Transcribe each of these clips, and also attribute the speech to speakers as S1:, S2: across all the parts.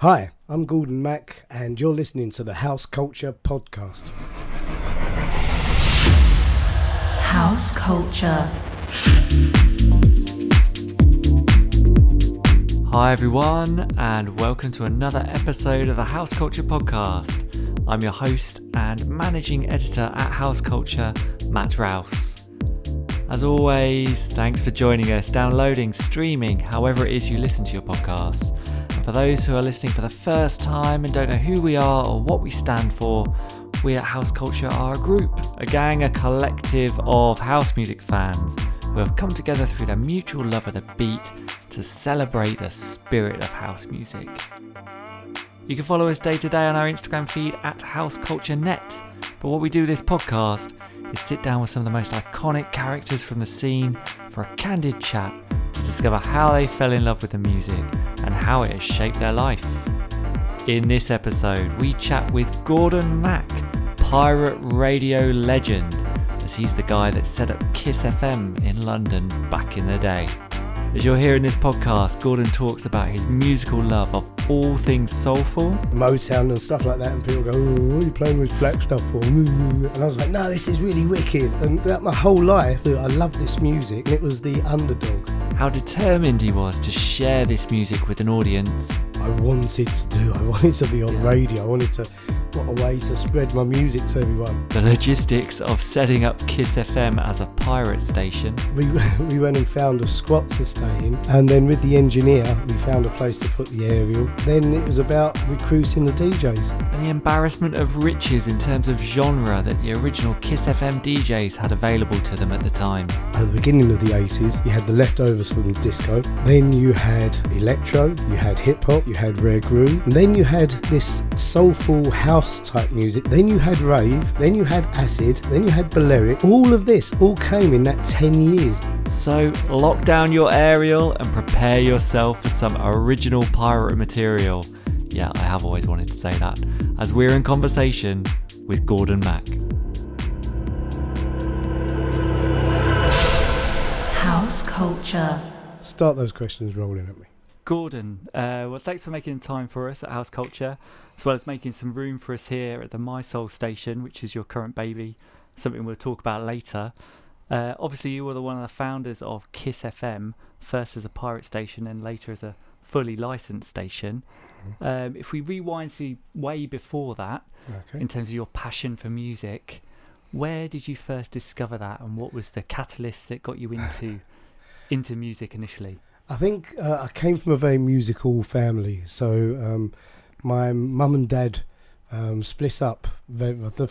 S1: Hi, I'm Gordon Mack, and you're listening to the House Culture Podcast.
S2: House Culture.
S3: Hi everyone, and welcome to another episode of the House Culture Podcast. I'm your host and managing editor at House Culture, Matt Rouse. As always, thanks for joining us, downloading, streaming, however it is you listen to your podcasts. And for those who are listening for the first time and don't know who we are or what we stand for, we at House Culture are a group, a gang, a collective of house music fans who have come together through their mutual love of the beat to celebrate the spirit of house music. You can follow us day to day on our Instagram feed at HouseCultureNet, but what we do with this podcast is sit down with some of the most iconic characters from the scene for a candid chat to discover how they fell in love with the music and how it has shaped their life. In this episode, we chat with Gordon Mack, pirate radio legend, as he's the guy that set up Kiss FM in London back in the day. As you'll hear in this podcast, Gordon talks about his musical love of all things soulful,
S1: Motown and stuff like that, and people go, "Oh, what are you playing with black stuff for?" And I was like, no, this is really wicked. And throughout my whole life, I loved this music, and it was the underdog.
S3: how determined he was to share this music with an audience.
S1: I wanted to be on radio. I wanted to, what a way to spread my music to everyone.
S3: The logistics of setting up Kiss FM as a pirate station.
S1: We went and found a squat to stay in, and then with the engineer, we found a place to put the aerial. Then it was about recruiting the DJs.
S3: And the embarrassment of riches in terms of genre that the original Kiss FM DJs had available to them at the time.
S1: At the beginning of the 80s, you had the leftovers from the disco. Then you had electro, you had hip-hop, you had reggae, and then you had this soulful house type music. Then you had rave, then you had acid, then you had Balearic. All of this all came in that 10 years.
S3: So lock down your aerial and prepare yourself for some original pirate material. Yeah, I have always wanted to say that, as we're in conversation with Gordon Mack.
S2: House Culture.
S1: Start those questions rolling at me.
S3: Gordon, well, thanks for making time for us at House Culture, as well as making some room for us here at the My Soul station, which is your current baby, something we'll talk about later. Obviously, you were one of the founders of Kiss FM, first as a pirate station and later as a fully licensed station. If we rewind to way before that,
S1: Okay.
S3: in terms of your passion for music, where did you first discover that, and what was the catalyst that got you into music initially?
S1: I think I came from a very musical family. So my mum and dad split up. The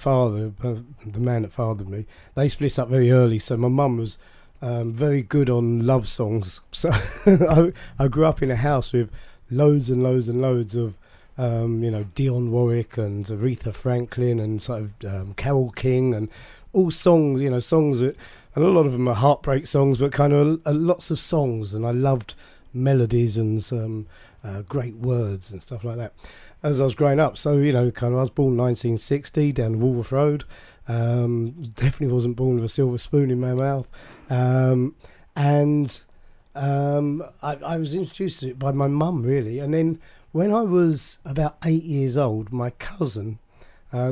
S1: man that fathered me, they split up very early. So my mum was very good on love songs. So I grew up in a house with loads and loads and loads of Dionne Warwick and Aretha Franklin and sort of Carole King and all songs, songs that, and a lot of them are heartbreak songs, but kind of lots of songs, and I loved melodies and some great words and stuff like that as I was growing up. So, I was born 1960 down Woolworth Road. Definitely wasn't born with a silver spoon in my mouth. I was introduced to it by my mum, really. And then when I was about 8 years old, my cousin,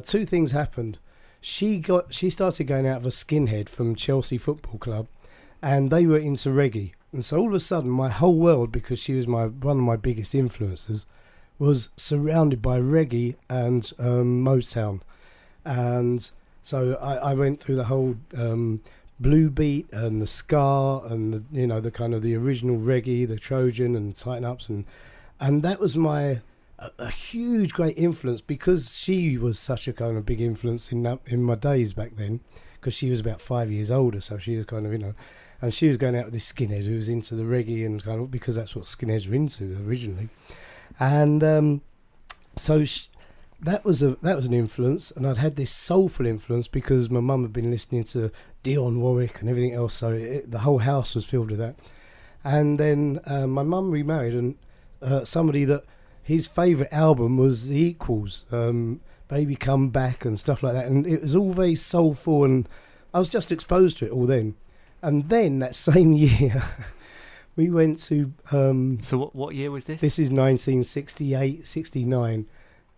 S1: two things happened. She started going out with a skinhead from Chelsea Football Club, and they were into reggae. And so all of a sudden, my whole world, because she was one of my biggest influences, was surrounded by reggae and Motown. And so I went through the whole blue beat and the ska and the kind of the original reggae, the Trojan and Tighten Ups, and that was a huge, great influence, because she was such a kind of big influence in my days back then, because she was about 5 years older, so she was kind of, and she was going out with this skinhead who was into the reggae, and kind of, because that's what skinheads were into originally. And that was an influence, and I'd had this soulful influence because my mum had been listening to Dionne Warwick and everything else, so the whole house was filled with that. And then my mum remarried, and somebody that his favourite album was The Equals, Baby Come Back and stuff like that, and it was all very soulful, and I was just exposed to it all then. And then that same year, we went to.
S3: So what year was this?
S1: This is 1968, 69,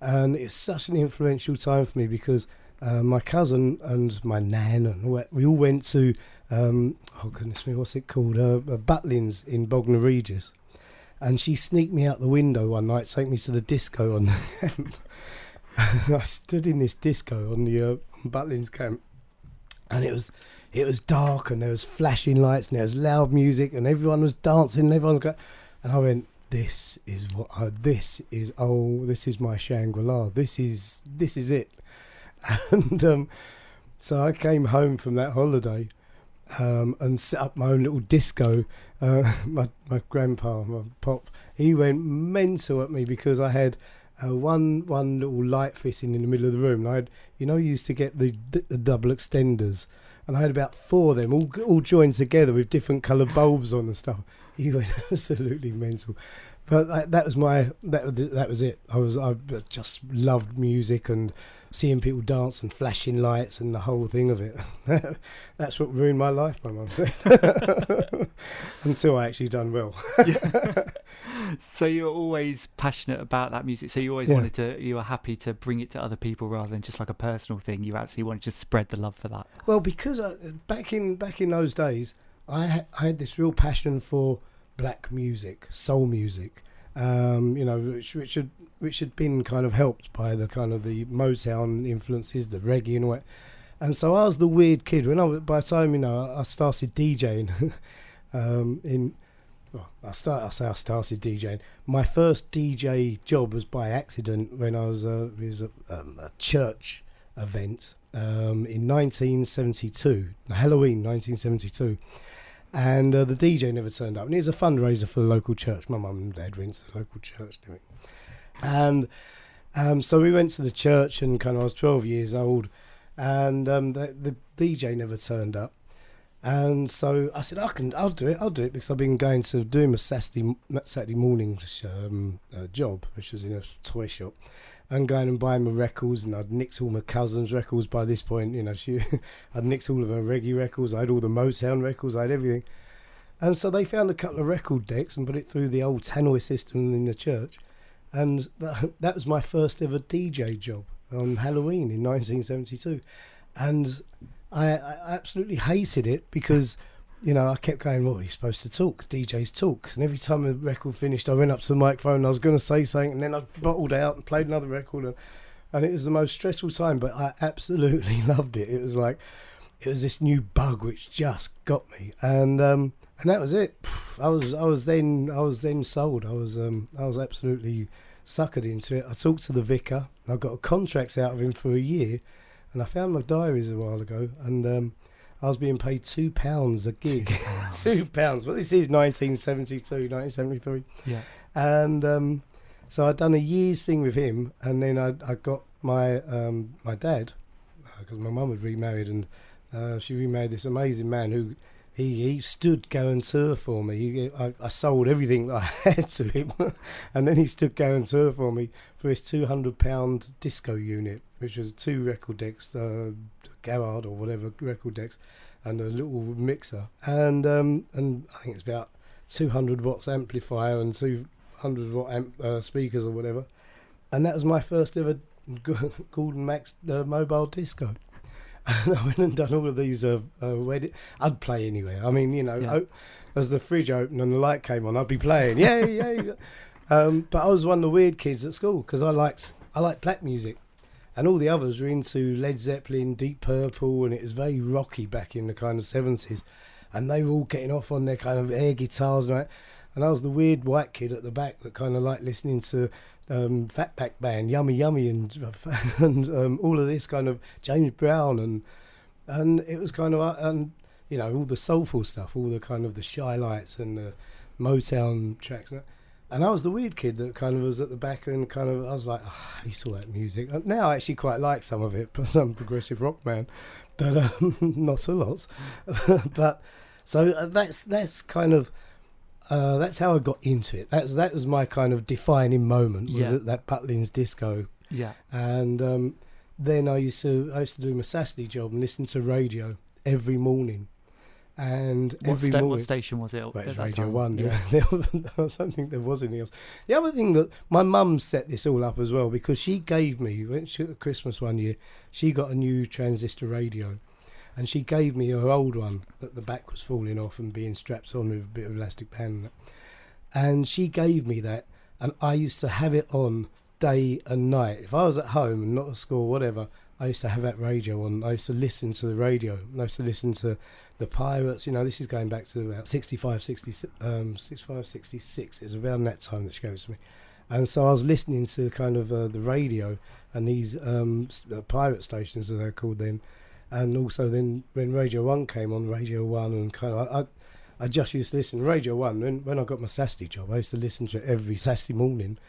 S1: and it's such an influential time for me because my cousin and my nan and we all went to. Oh goodness me, what's it called? Butlins in Bognor Regis, and she sneaked me out the window one night, take me to the disco on the camp. And I stood in this disco on the Butlins camp, and it was dark and there was flashing lights and there was loud music and everyone was dancing and everyone was going, and I went, this is my Shangri-La, this is it. And so I came home from that holiday and set up my own little disco. My grandpa, my pop, he went mental at me because I had one little light fitting in the middle of the room. And I had, you used to get the double extenders, and I had about 4 of them all joined together with different coloured bulbs on and stuff. He went absolutely mental. But that was it. I just loved music and seeing people dance and flashing lights and the whole thing of it. That's what ruined my life, my mum said. Until I actually done well.
S3: So you're always passionate about that music. So you always you were happy to bring it to other people rather than just like a personal thing. You actually wanted to spread the love for that.
S1: Well, because back in those days, I had this real passion for black music, soul music, which had been kind of helped by the kind of the Motown influences, the reggae and all that. And so I was the weird kid. By the time I started DJing, I started DJing. My first DJ job was by accident when I was it was a church event in 1972, Halloween 1972. And the DJ never turned up. And it was a fundraiser for the local church. My mum and dad went to the local church doing it. And so we went to the church, and I was 12 years old, and the DJ never turned up. And so I said, I'll do it because I've been going to do my Saturday morning job, which was in a toy shop, and going and buying my records. And I'd nicked all my cousin's records by this point. I'd nicked all of her reggae records. I had all the Motown records. I had everything. And so they found a couple of record decks and put it through the old tannoy system in the church. And that was my first ever DJ job on Halloween in 1972. And I absolutely hated it because, I kept going, well, you're supposed to talk. DJs talk. And every time the record finished, I went up to the microphone and I was going to say something, and then I bottled out and played another record. And it was the most stressful time, but I absolutely loved it. It was this new bug which just got me. And that was it. I was then sold. I was absolutely suckered into it. I talked to the vicar. I got contracts out of him for a year, and I found my diaries a while ago, and I was being paid £2 a gig. £2. Well, this is 1972, 1973.
S3: Yeah.
S1: And so I'd done a year's thing with him, and then I got my dad, because my mum had remarried, and she remarried this amazing man who. He stood go and tour for me. I sold everything that I had to him, and then he stood go and tour for me for his £200 disco unit, which was 2 record decks, Garrard or whatever record decks, and a little mixer, and I think it's about 200 watts amplifier and 200 watt speakers or whatever, and that was my first ever Gordon Max mobile disco. And I went and done all of these wedding. I'd play anyway. I mean, as the fridge opened and the light came on, I'd be playing. Yeah. But I was one of the weird kids at school because I liked black music, and all the others were into Led Zeppelin, Deep Purple, and it was very rocky back in the kind of 70s. And they were all getting off on their kind of air guitars and that. And I was the weird white kid at the back that kind of liked listening to Fatback Band, Yummy Yummy, and all of this kind of James Brown, and it was kind of all the soulful stuff, all the kind of the Shy Lights and the Motown tracks, and I was the weird kid that kind of was at the back and kind of I was like, I hate all that music. And now I actually quite like some of it, but I'm a progressive rock man, but not a lot. But so that's kind of. That's how I got into it. That was my kind of defining moment. Was at that Butlins disco. Yeah. And then I used to do my Saturday job and listen to radio every morning. And every morning,
S3: what station was it?
S1: well, it was
S3: at that
S1: Radio
S3: time?
S1: 1. Yeah. I don't think there was anything else. The other thing that my mum set this all up as well, because she gave me, when she at Christmas one year, she got a new transistor radio, and she gave me her old one that the back was falling off and being strapped on with a bit of elastic band. And she gave me that, and I used to have it on day and night. If I was at home and not at school, whatever, I used to have that radio on. I used to listen to the radio. I used to listen to the Pirates. This is going back to about 65, 66. It was around that time that she goes to me. And so I was listening to kind of the radio and these pirate stations, as they're called then. And also then when Radio 1 came on, Radio 1, and kind of... I just used to listen to Radio 1. When I got my Saturday job, I used to listen to it every Saturday morning.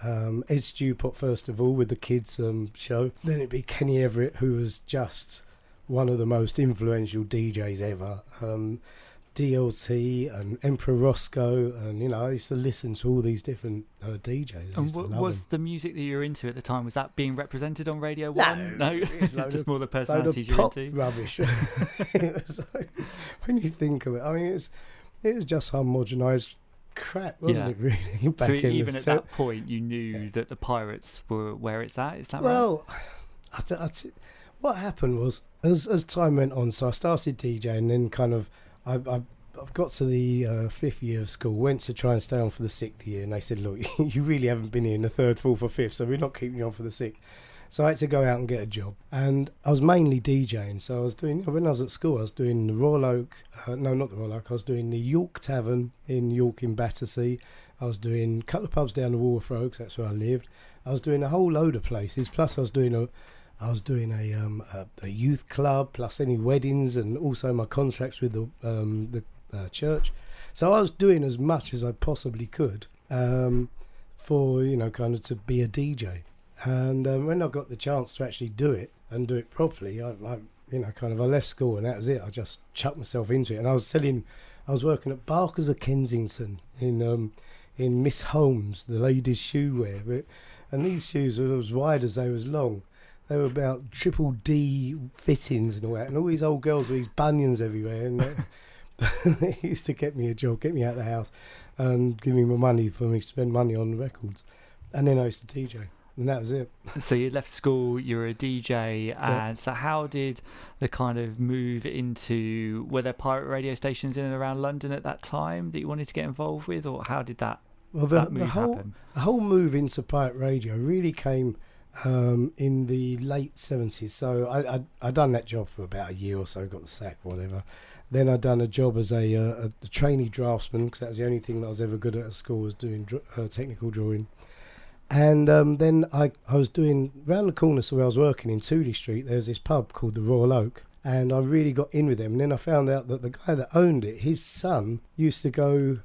S1: Ed Stewpot first of all with the kids show. Then it'd be Kenny Everett, who was just one of the most influential DJs ever. DLT and Emperor Roscoe, and I used to listen to all these different DJs.
S3: And what was the music that you were into at the time? Was that being represented on Radio 1? No, it's just more the personalities you're into.
S1: Rubbish. It was like, when you think of it, it was just homogenised crap, wasn't it? Really, back in
S3: even at that point, you knew that the Pirates were where it's at. Is that right?
S1: Well, what happened was as time went on, so I started DJing, and then kind of I've got to the 5th year of school, went to try and stay on for the 6th year, and they said, look, you really haven't been here in the 3rd, 4th or 5th, so we're not keeping you on for the 6th. So I had to go out and get a job, and I was mainly DJing. So I was doing, when I was at school, I was doing the Royal Oak, no, not the Royal Oak, I was doing the York Tavern in York in Battersea. I was doing a couple of pubs down the Water because that's where I lived. I was doing a whole load of places, plus I was doing a youth club, plus any weddings, and also my contracts with the church. So I was doing as much as I possibly could for kind of to be a DJ. And when I got the chance to actually do it and do it properly, I left school and that was it. I just chucked myself into it, and I was working at Barker's of Kensington in Miss Holmes, the ladies' shoe wear, and these shoes were as wide as they was long. They were about triple D fittings and all that, and all these old girls with these bunions everywhere, and they used to get me a job, get me out of the house, and give me my money for me to spend money on records. And then I used to DJ, and that was it. So
S3: you left school, you were a DJ, and so how did the kind of move into, were there pirate radio stations in and around London at that time that you wanted to get involved with, or how did that move happen?
S1: The whole move into pirate radio really came in the late 70s. So I'd done that job for about a year or so, got the sack, whatever. Then I'd done a job as a trainee draftsman, because that was the only thing that I was ever good at school, was doing technical drawing. And then I was doing, round the corner to where I was working in Tooley Street, there's this pub called the Royal Oak, and I really got in with them. And then I found out that the guy that owned it, his son used to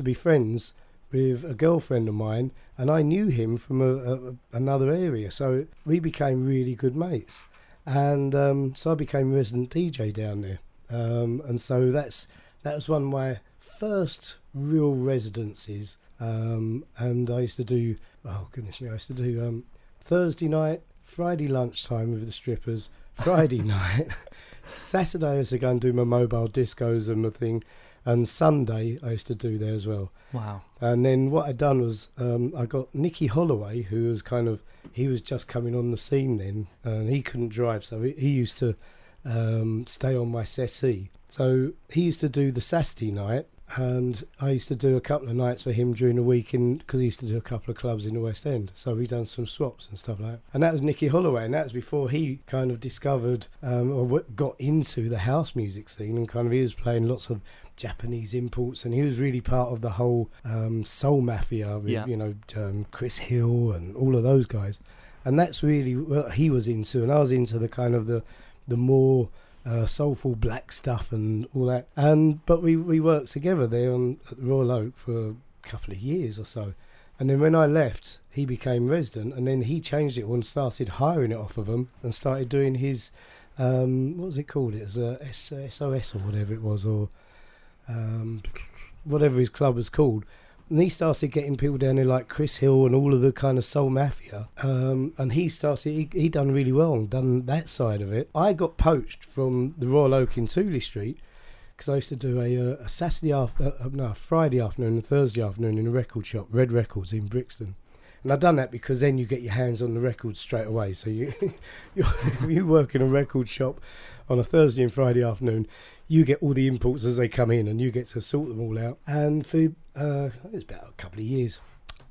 S1: be friends with a girlfriend of mine, and I knew him from another area, so we became really good mates. And so I became resident DJ down there, and so that was one of my first real residencies. And I used to do, Thursday night, Friday lunchtime with the strippers, Friday night, Saturday I used to go and do my mobile discos and my thing, and Sunday I used to do there as well.
S3: Wow.
S1: And then what I'd done was I got Nicky Holloway, who was he was just coming on the scene then, and he couldn't drive, so he used to stay on my settee. So he used to do the Saturday night, and I used to do a couple of nights for him during the week, because he used to do a couple of clubs in the West End. So we done some swaps and stuff like that. And that was Nicky Holloway, and that was before he kind of discovered or got into the house music scene, and kind of he was playing lots of Japanese imports, and he was really part of the whole soul mafia with Chris Hill and all of those guys. And that's really what he was into, and I was into the kind of the more soulful black stuff and all that. But we worked together there at the Royal Oak for a couple of years or so. And then when I left, he became resident, and then he changed it and started hiring it off of him and started doing his, what was it called? It was a SOS or whatever it was, or whatever his club was called. And he started getting people down there like Chris Hill and all of the kind of soul mafia. And he done really well and done that side of it. I got poached from the Royal Oak in Tooley Street because I used to do a Friday afternoon and Thursday afternoon in a record shop, Red Records in Brixton. And I've done that because then you get your hands on the records straight away. So you work in a record shop on a Thursday and Friday afternoon, you get all the imports as they come in and you get to sort them all out. And for it was about a couple of years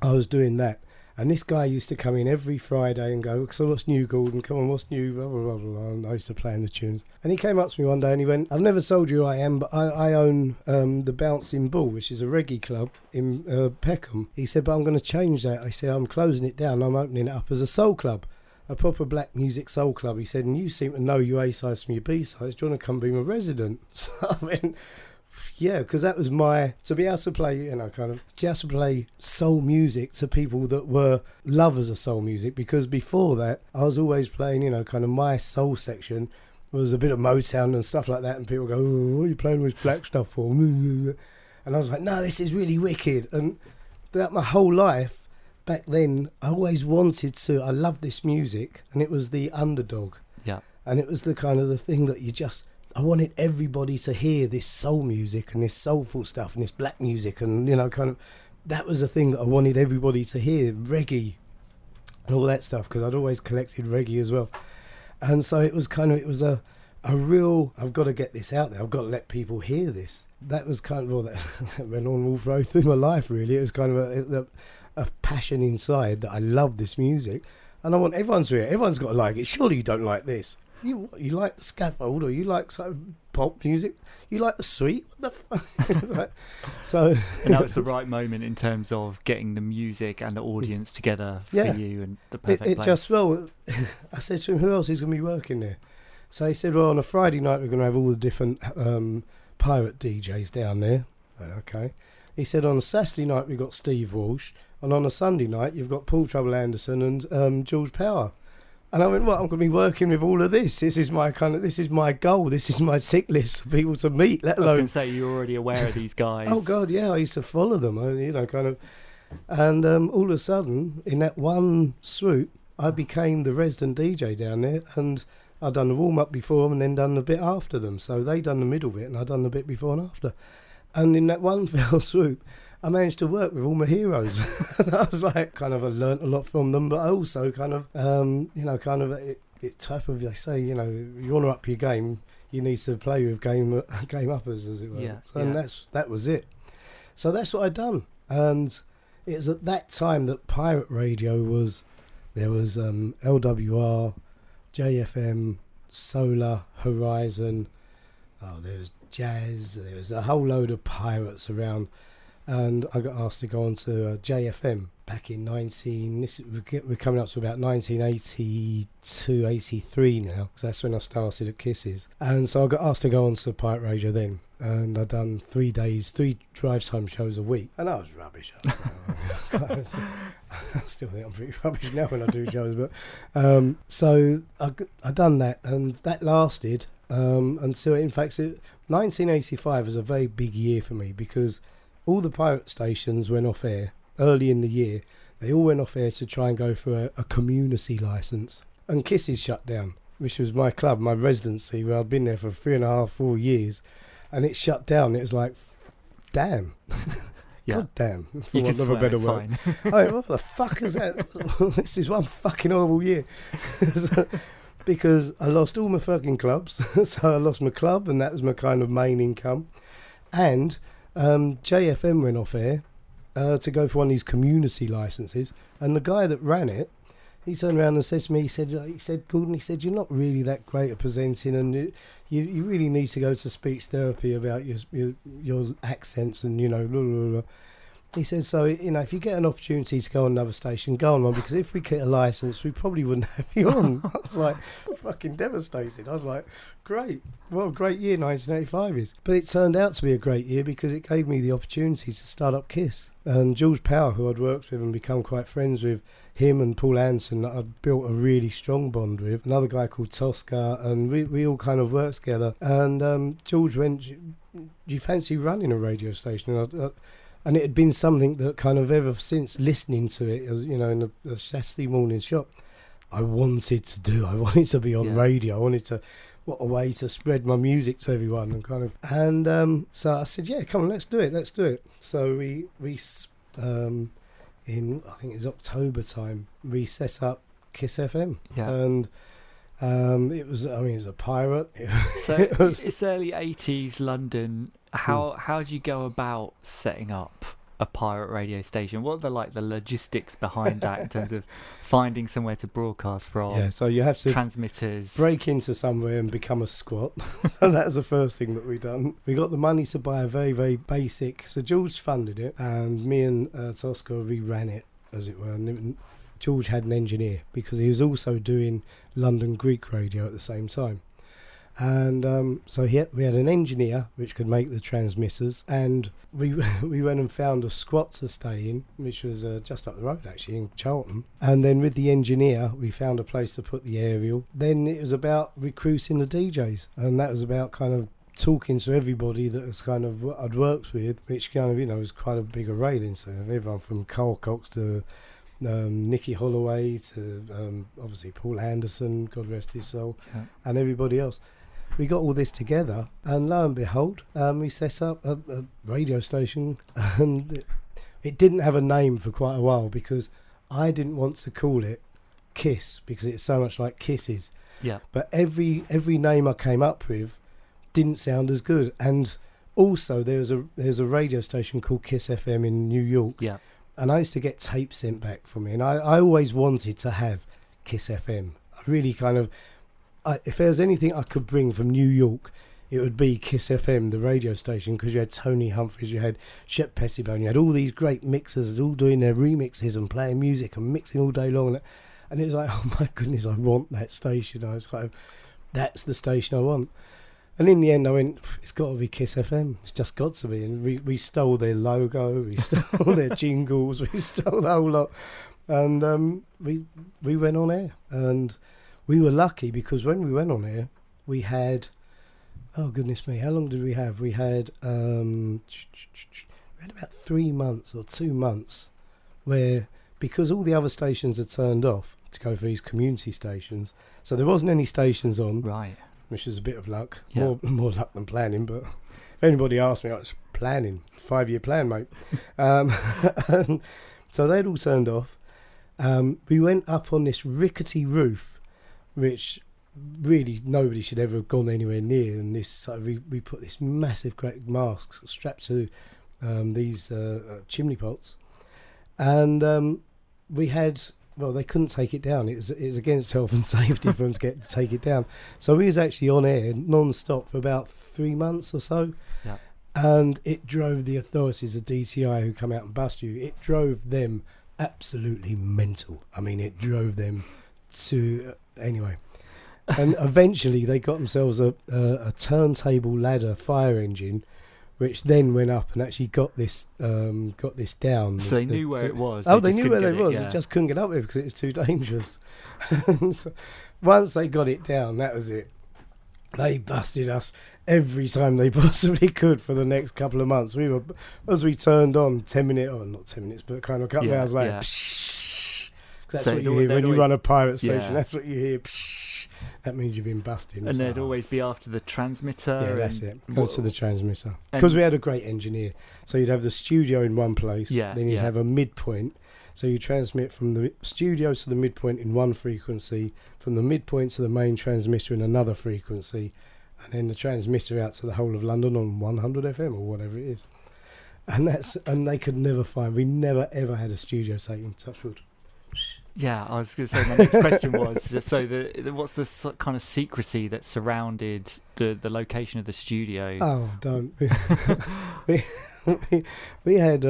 S1: I was doing that. And this guy used to come in every Friday and go, so what's new, Gordon? Come on, what's new? Blah, blah, blah, blah. And I used to play in the tunes. And he came up to me one day and he went, I've never told you who I am, but I own the Bouncing Bull, which is a reggae club in Peckham. He said, but I'm going to change that. I said, I'm closing it down. I'm opening it up as a soul club, a proper black music soul club. He said, and you seem to know your A-sides from your B-sides. Do you want to come be my resident? So I went, yeah, because that was to be able to play, just to play soul music to people that were lovers of soul music. Because before that, I was always playing, my soul section was a bit of Motown and stuff like that. And people go, oh, what are you playing with black stuff for? And I was like, no, this is really wicked. And throughout my whole life, back then, I always I loved this music. And it was the underdog.
S3: Yeah.
S1: And it was the kind of the thing that I wanted everybody to hear this soul music and this soulful stuff and this black music and, that was the thing that I wanted everybody to hear, reggae and all that stuff, because I'd always collected reggae as well. And so it was a real, I've got to get this out there, I've got to let people hear this. That was kind of all that went on all through my life, really. It was kind of a passion inside that I love this music and I want everyone to hear it. Everyone's got to like it. Surely you don't like this. You like the scaffold, or you like some pop music? You like the sweet? What the fuck? Right. So,
S3: and that was the right moment in terms of getting the music and the audience together for you and the perfect place.
S1: I said to him, who else is going to be working there? So he said, well, on a Friday night we're going to have all the different pirate DJs down there. Okay. He said on a Saturday night we've got Steve Walsh, and on a Sunday night you've got Paul Trouble Anderson and George Power. And I went, well, I'm going to be working with all of this. This is my goal. This is my tick list of people to meet, let alone...
S3: I was going to say, you're already aware of these guys.
S1: Oh, God, yeah, I used to follow them, And all of a sudden, in that one swoop, I became the resident DJ down there, and I'd done the warm-up before them and then done the bit after them. So they done the middle bit, and I'd done the bit before and after. And in that one fell swoop, I managed to work with all my heroes. I was like, I learnt a lot from them, but I also type of, they say, you want to up your game, you need to play with game uppers, as it were.
S3: Yeah,
S1: And that was it. So that's what I'd done. And it was at that time that pirate radio there was LWR, JFM, Solar, Horizon, there was Jazz, there was a whole load of pirates around. And I got asked to go on to JFM back in we're coming up to about 1982, 83 now, because that's when I started at Kisses. And so I got asked to go on to Pirate Radio then, and I'd done 3 drive time shows a week, and I was rubbish. I still think I'm pretty rubbish now when I do shows, but so I done that, and that lasted until, in fact, 1985 was a very big year for me, because all the pirate stations went off air early in the year. They all went off air to try and go for a community licence. And Kisses shut down, which was my club, my residency, where I'd been there for 3.5, 4 years. And it shut down. It was like, damn.
S3: Yeah.
S1: God damn, for want of a better word. What the fuck is that? This is one fucking horrible year. Because I lost all my fucking clubs. So I lost my club, and that was my kind of main income. And JFM went off air to go for one of these community licenses, and the guy that ran it, he turned around and said to me, he said, Gordon, you're not really that great at presenting, and you really need to go to speech therapy about your accents and blah, blah, blah. He said, so, if you get an opportunity to go on another station, go on one, because if we get a licence, we probably wouldn't have you on. I was like, fucking devastated. I was like, great. What a great year 1985 is. But it turned out to be a great year because it gave me the opportunity to start up Kiss. And George Power, who I'd worked with and become quite friends with, him and Paul Anson, that I'd built a really strong bond with. Another guy called Tosca, and we all kind of worked together. And George went, do you fancy running a radio station? And it had been something that kind of ever since listening to it, as in the Saturday morning shop, I wanted to do. I wanted to be on radio. I wanted to what a way to spread my music to everyone and so I said, yeah, come on, let's do it. So we in I think it was October time, we set up Kiss FM, and it was a pirate.
S3: So it's early 80s London. How do you go about setting up a pirate radio station? What are the logistics behind that in terms of finding somewhere to broadcast from?
S1: Yeah, so you have to
S3: transmitters,
S1: break into somewhere and become a squat. So that was the first thing that we done. We got the money to buy a very, very basic. So George funded it, and me and Tosca, we ran it, as it were. And George had an engineer because he was also doing London Greek radio at the same time. And so we had an engineer which could make the transmitters, and we went and found a squat to stay in, which was just up the road actually in Charlton. And then with the engineer we found a place to put the aerial. Then it was about recruiting the DJs, and that was about kind of talking to everybody that was kind of what I'd worked with, which kind of was quite a big array then. So everyone from Carl Cox to Nicky Holloway to obviously Paul Anderson, God rest his soul, and everybody else. We got all this together, and lo and behold, we set up a radio station, and it didn't have a name for quite a while because I didn't want to call it Kiss because it's so much like Kisses.
S3: Yeah.
S1: But every name I came up with didn't sound as good, and also there's a radio station called Kiss FM in New York.
S3: Yeah.
S1: And I used to get tapes sent back from me, and I always wanted to have Kiss FM. I really kind of. If there was anything I could bring from New York, it would be Kiss FM, the radio station, because you had Tony Humphries, you had Shep Pettibone, you had all these great mixers all doing their remixes and playing music and mixing all day long. And it was like, oh my goodness, I want that station. I was like, that's the station I want. And in the end, I went, it's got to be Kiss FM. It's just got to be. And we stole their logo, we stole their jingles, we stole the whole lot. And we went on air. And we were lucky because when we went on air, we had, oh goodness me, how long did we have? We had about 3 months or 2 months where, because all the other stations had turned off to go for these community stations, so there wasn't any stations on,
S3: right?
S1: Which is a bit of luck, more luck than planning. But if anybody asked me, I was planning, 5-year plan, mate. And so they'd all turned off. We went up on this rickety roof, which really nobody should ever have gone anywhere near, and this so we put this massive great mask strapped to these chimney pots, and we had, well, they couldn't take it down. It was against health and safety for them to take it down. So we was actually on air non-stop for about 3 months or so.
S3: Yeah. And
S1: it drove the authorities, the DTI who come out and bust you, it drove them absolutely mental. I mean, it drove them to anyway. And eventually they got themselves a turntable ladder fire engine, which then went up and actually got this down.
S3: So they knew where it was.
S1: They knew where it was. They just couldn't get up there because it was too dangerous. So once they got it down, that was it. They busted us every time they possibly could for the next couple of months. We were, as we turned on 10 minutes, or not 10 minutes, but kind of a couple of hours later.
S3: Yeah.
S1: That's so what you hear when you run a pirate station. Yeah. That's what you hear. That means you've been busted.
S3: And they'd always be after the transmitter.
S1: Yeah, that's it. Go to the transmitter. Because we had a great engineer. So you'd have the studio in one place. Yeah, then you'd have a midpoint. So you transmit from the studio to the midpoint in one frequency, from the midpoint to the main transmitter in another frequency, and then the transmitter out to the whole of London on 100 FM or whatever it is. And they could never find. We never ever had a studio taken. Touch wood.
S3: Yeah, I was going to say, my next question was, so what's the kind of secrecy that surrounded the location of the studio?
S1: Oh, don't. we had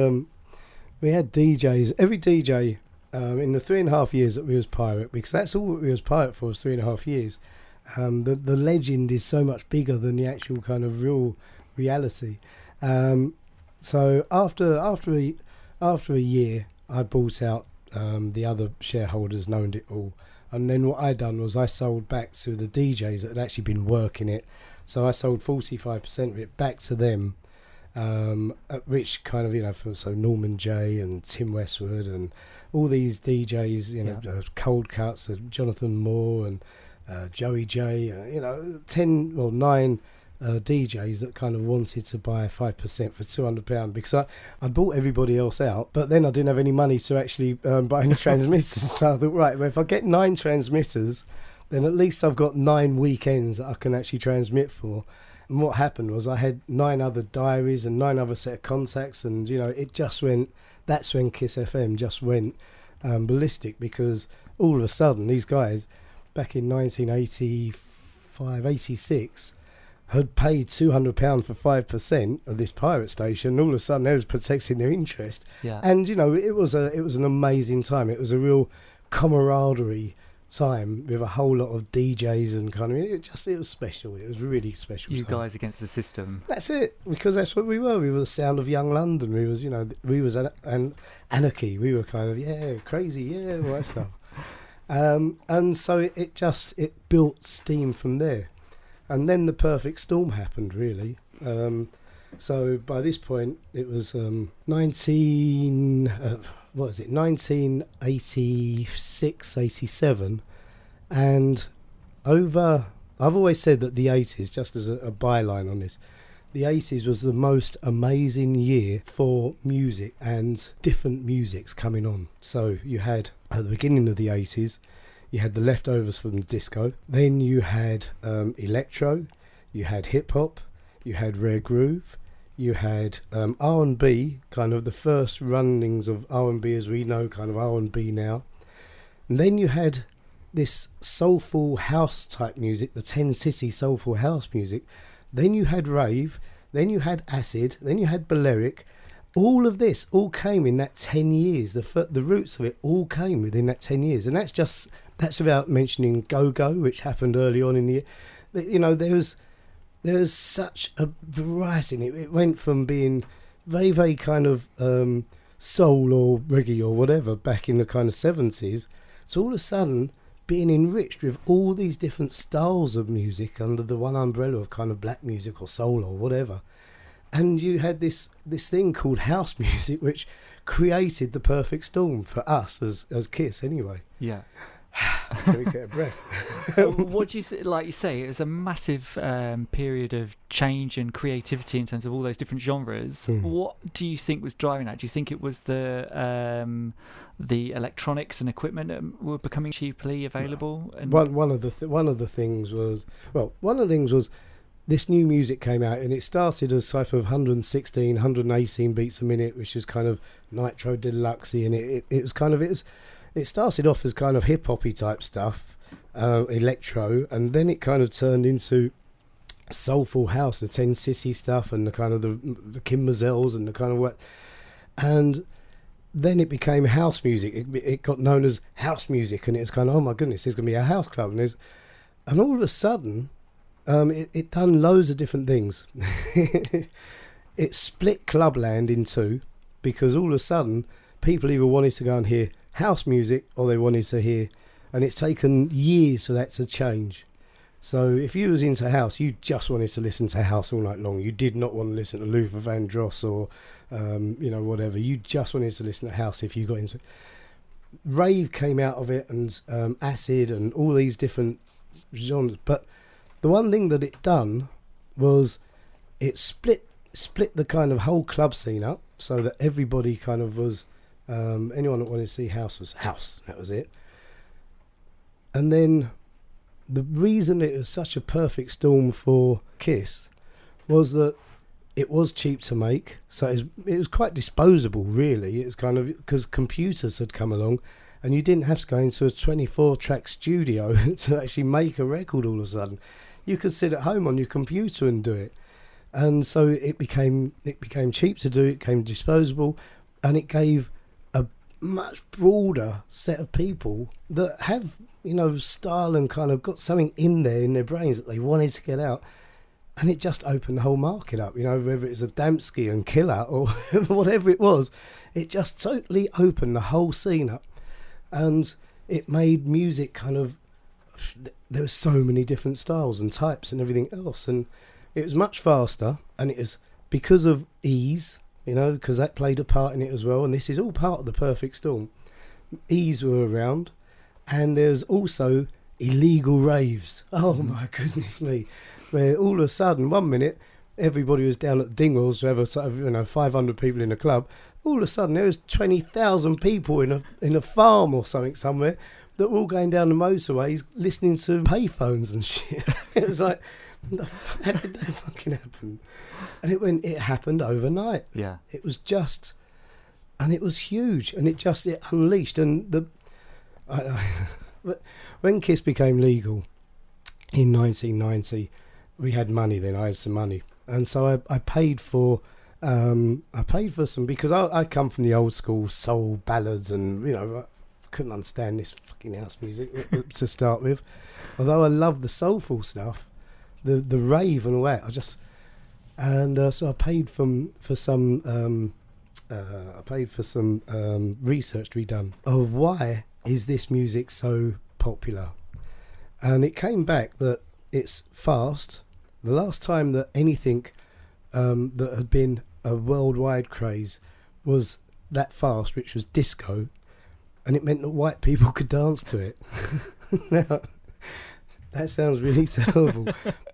S1: DJs. Every DJ in the 3.5 years that we was pirate, because that's all that we was pirate for, was 3.5 years. The legend is so much bigger than the actual kind of real reality. So after a year, I bought out. The other shareholders owned it all, and then what I done was I sold back to the DJs that had actually been working it. So I sold 45% of it back to them, which kind of so Norman J and Tim Westwood and all these DJs, Cold Cuts, Jonathan Moore, and Joey J, 10 or 9 DJs that kind of wanted to buy 5% for £200 because I bought everybody else out, but then I didn't have any money to actually buy any transmitters. So I thought, right, well, if I get 9 transmitters, then at least I've got 9 weekends that I can actually transmit for. And what happened was I had 9 other diaries and 9 other set of contacts, and it just went. That's when Kiss FM just went ballistic, because all of a sudden these guys back in 1985, 86 had paid £200 for 5% of this pirate station. All of a sudden they was protecting their interest.
S3: Yeah.
S1: And it was an amazing time. It was a real camaraderie time with a whole lot of DJs and kind of it was special. It was really special.
S3: You
S1: time.
S3: guys against the system.
S1: That's it, because that's what we were. We were the sound of young London. We was an anarchy. We were kind of crazy, all that stuff. And so it built steam from there, and then the perfect storm happened really. So by this point it was 1986, 87, and I've always said that the 80s, just as a byline on this, the 80s was the most amazing year for music and different musics coming on. So you had, at the beginning of the 80s, you had the leftovers from the disco, then you had electro, you had hip-hop, you had rare groove, you had R&B, kind of the first runnings of R&B as we know, kind of R&B now. And then you had this soulful house type music, the 10 City soulful house music. Then you had rave, then you had acid, then you had Balearic. All of this all came in that 10 years. The roots of it all came within that 10 years. And that's without mentioning Go-Go, which happened early on in the year. There's such a variety. It went from being very, very kind of soul or reggae or whatever back in the kind of 70s, to all of a sudden being enriched with all these different styles of music under the one umbrella of kind of black music or soul or whatever. And you had this thing called house music, which created the perfect storm for us as Kiss anyway.
S3: Yeah.
S1: Let me get a breath.
S3: What do you like you say, it was a massive period of change and creativity in terms of all those different genres. What do you think was driving that? Do you think it was the electronics and equipment that were becoming cheaply available? And
S1: one of the things was this new music came out, and it started as type of 116, 118 beats a minute, which is kind of Nitro Deluxe, and it started off as kind of hip-hoppy type stuff, electro, and then it kind of turned into soulful house, the 10 City stuff, and the kind of the Kim Mazels and the kind of what, and then it became house music. It got known as house music, and it was kind of, oh my goodness, there's going to be a house club, and all of a sudden, it done loads of different things. It split Clubland in two, because all of a sudden people either wanted to go and hear house music or they wanted to hear, and it's taken years for that to change. So if you was into house, you just wanted to listen to house all night long. You did not want to listen to Luther Vandross or whatever. You just wanted to listen to house if you got into it. Rave came out of it, and acid and all these different genres. But the one thing that it done was it split the kind of whole club scene up, so that everybody kind of was anyone that wanted to see house was house. That was it. And then the reason it was such a perfect storm for Kiss was that it was cheap to make, so it was quite disposable really. It was kind of because computers had come along, and you didn't have to go into a 24-track studio to actually make a record all of a sudden. You could sit at home on your computer and do it. And so it became cheap to do, it became disposable, and it gave a much broader set of people that have, style and kind of got something in their brains that they wanted to get out. And it just opened the whole market up, whether it's a Damsky and Killer or whatever it was. It just totally opened the whole scene up. And it made music kind of, there were so many different styles and types and everything else. And it was much faster, and it was because of ease, because that played a part in it as well. And this is all part of the perfect storm. Ease were around, and there's also illegal raves. Oh my goodness me! Where all of a sudden, one minute, everybody was down at Dingwalls to have a sort of 500 people in a club. All of a sudden, there was 20,000 people in a farm or something somewhere that were all going down the motorways listening to payphones and shit. It was like, how did that fucking happen? And it happened overnight.
S3: Yeah.
S1: It was just, and it was huge, and it unleashed. And when Kiss became legal in 1990, we had money then. I had some money, and so I paid for some, because I come from the old school soul ballads, and I couldn't understand this fucking house music to start with. Although I loved the soulful stuff, the rave and all that, so I paid for some research to be done of why is this music so popular, and it came back that it's fast. The last time that anything that had been a worldwide craze was that fast, which was disco, and it meant that white people could dance to it. Now, that sounds really terrible,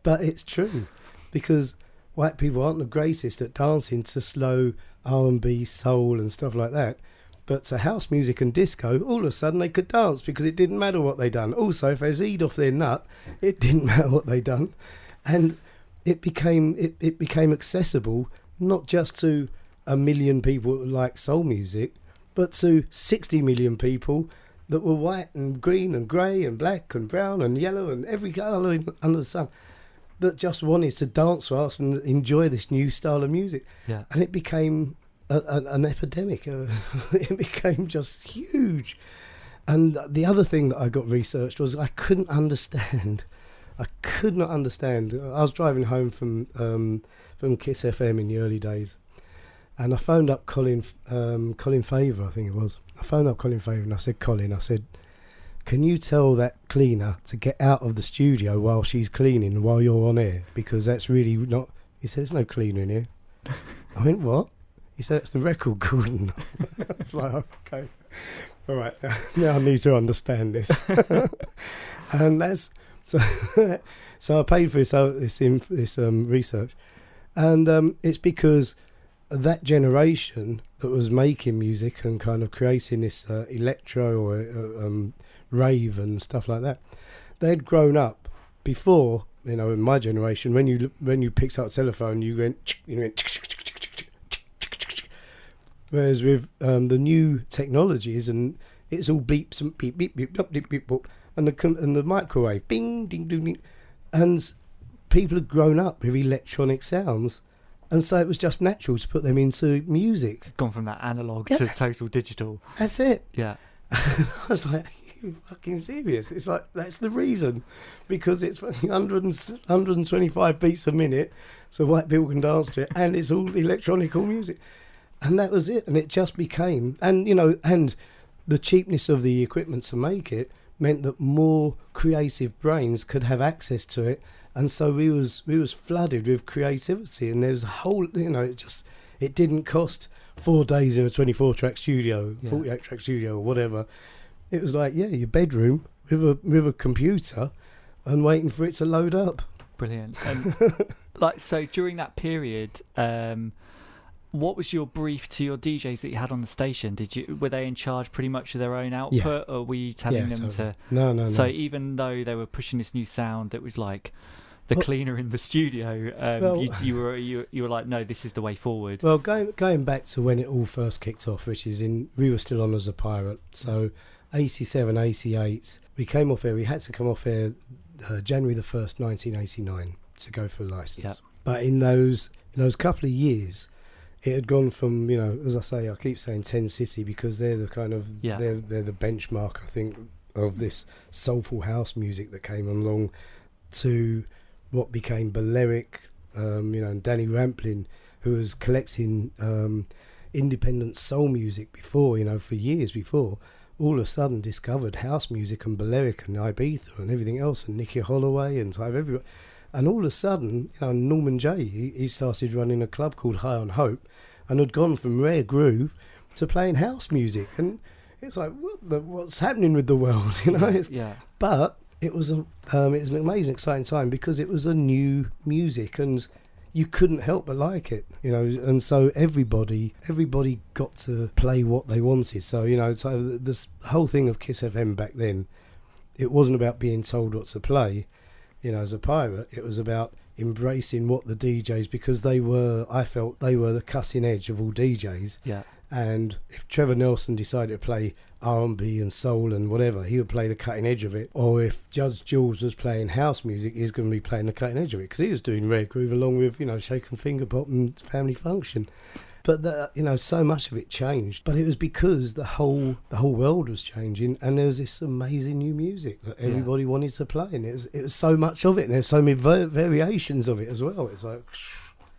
S1: but it's true, because white people aren't the greatest at dancing to slow R&B, soul and stuff like that, but to house music and disco, all of a sudden they could dance because it didn't matter what they done. Also, if they Z'd off their nut, it didn't matter what they done, and it became accessible not just to 1 million people that like soul music, but to 60 million people that were white and green and grey and black and brown and yellow and every colour under the sun, that just wanted to dance fast and enjoy this new style of music.
S3: Yeah.
S1: And it became an epidemic. It became just huge. And the other thing that I got researched was I could not understand. I was driving home from Kiss FM in the early days, and I phoned up Colin Faver, I think it was. I phoned up Colin Faver and I said, Colin, can you tell that cleaner to get out of the studio while she's cleaning, while you're on air? Because that's really not... He said, there's no cleaner in here. I went, what? He said, it's the record, Gordon. It's like, okay. All right, now I need to understand this. And that's... So I paid for this research. And it's because that generation that was making music and kind of creating this electro or rave and stuff like that, they'd grown up before, in my generation, when you picked up a telephone, you went, whereas with the new technologies, and it's all beeps and beep beep beep beep beep beep, beep and the microwave, bing ding ding ding, and people had grown up with electronic sounds. And so it was just natural to put them into music.
S3: Gone from that analogue to total digital.
S1: That's it.
S3: Yeah.
S1: I was like, are you fucking serious? It's like, that's the reason. Because it's 125 beats a minute, so white people can dance to it, and it's all electronical music. And that was it. And it just became, and the cheapness of the equipment to make it meant that more creative brains could have access to it. And so we was flooded with creativity, and there's a whole, it didn't cost 4 days in a 24-track studio, 48-track studio, or whatever. It was like, your bedroom with a computer, and waiting for it to load up.
S3: Brilliant. And so during that period, what was your brief to your DJs that you had on the station? Were they in charge pretty much of their own output, or were you telling them to? No. So even though they were pushing this new sound that was like the cleaner in the studio, you were like, no, this is the way forward.
S1: Well, going back to when it all first kicked off, which is we were still on as a pirate, so 87, 88, we came off air. We had to come off air January the 1st, 1989 to go for a license. Yep. But in those couple of years, it had gone from, as I say, I keep saying 10 City, because they're the kind of they're the benchmark, I think, of this soulful house music that came along, to what became Balearic, and Danny Ramplin, who was collecting independent soul music before, for years before, all of a sudden discovered house music and Balearic and Ibiza and everything else, and Nicky Holloway and so everybody. And all of a sudden, Norman Jay, he started running a club called High on Hope, and had gone from rare groove to playing house music. And it's like, what's happening with the world? But it was an amazing, exciting time because it was a new music and you couldn't help but like it, and so everybody got to play what they wanted. So, so this whole thing of Kiss FM back then, it wasn't about being told what to play, as a pirate. It was about embracing what the DJs, because I felt they were the cutting edge of all DJs.
S3: Yeah.
S1: And if Trevor Nelson decided to play R&B and soul and whatever, he would play the cutting edge of it. Or if Judge Jules was playing house music, he's going to be playing the cutting edge of it, because he was doing Red Groove along with, Shakin' Finger Pop and Family Function. But so much of it changed. But it was because the whole world was changing, and there was this amazing new music that everybody wanted to play, and it was so much of it, and there's so many variations of it as well. It's like,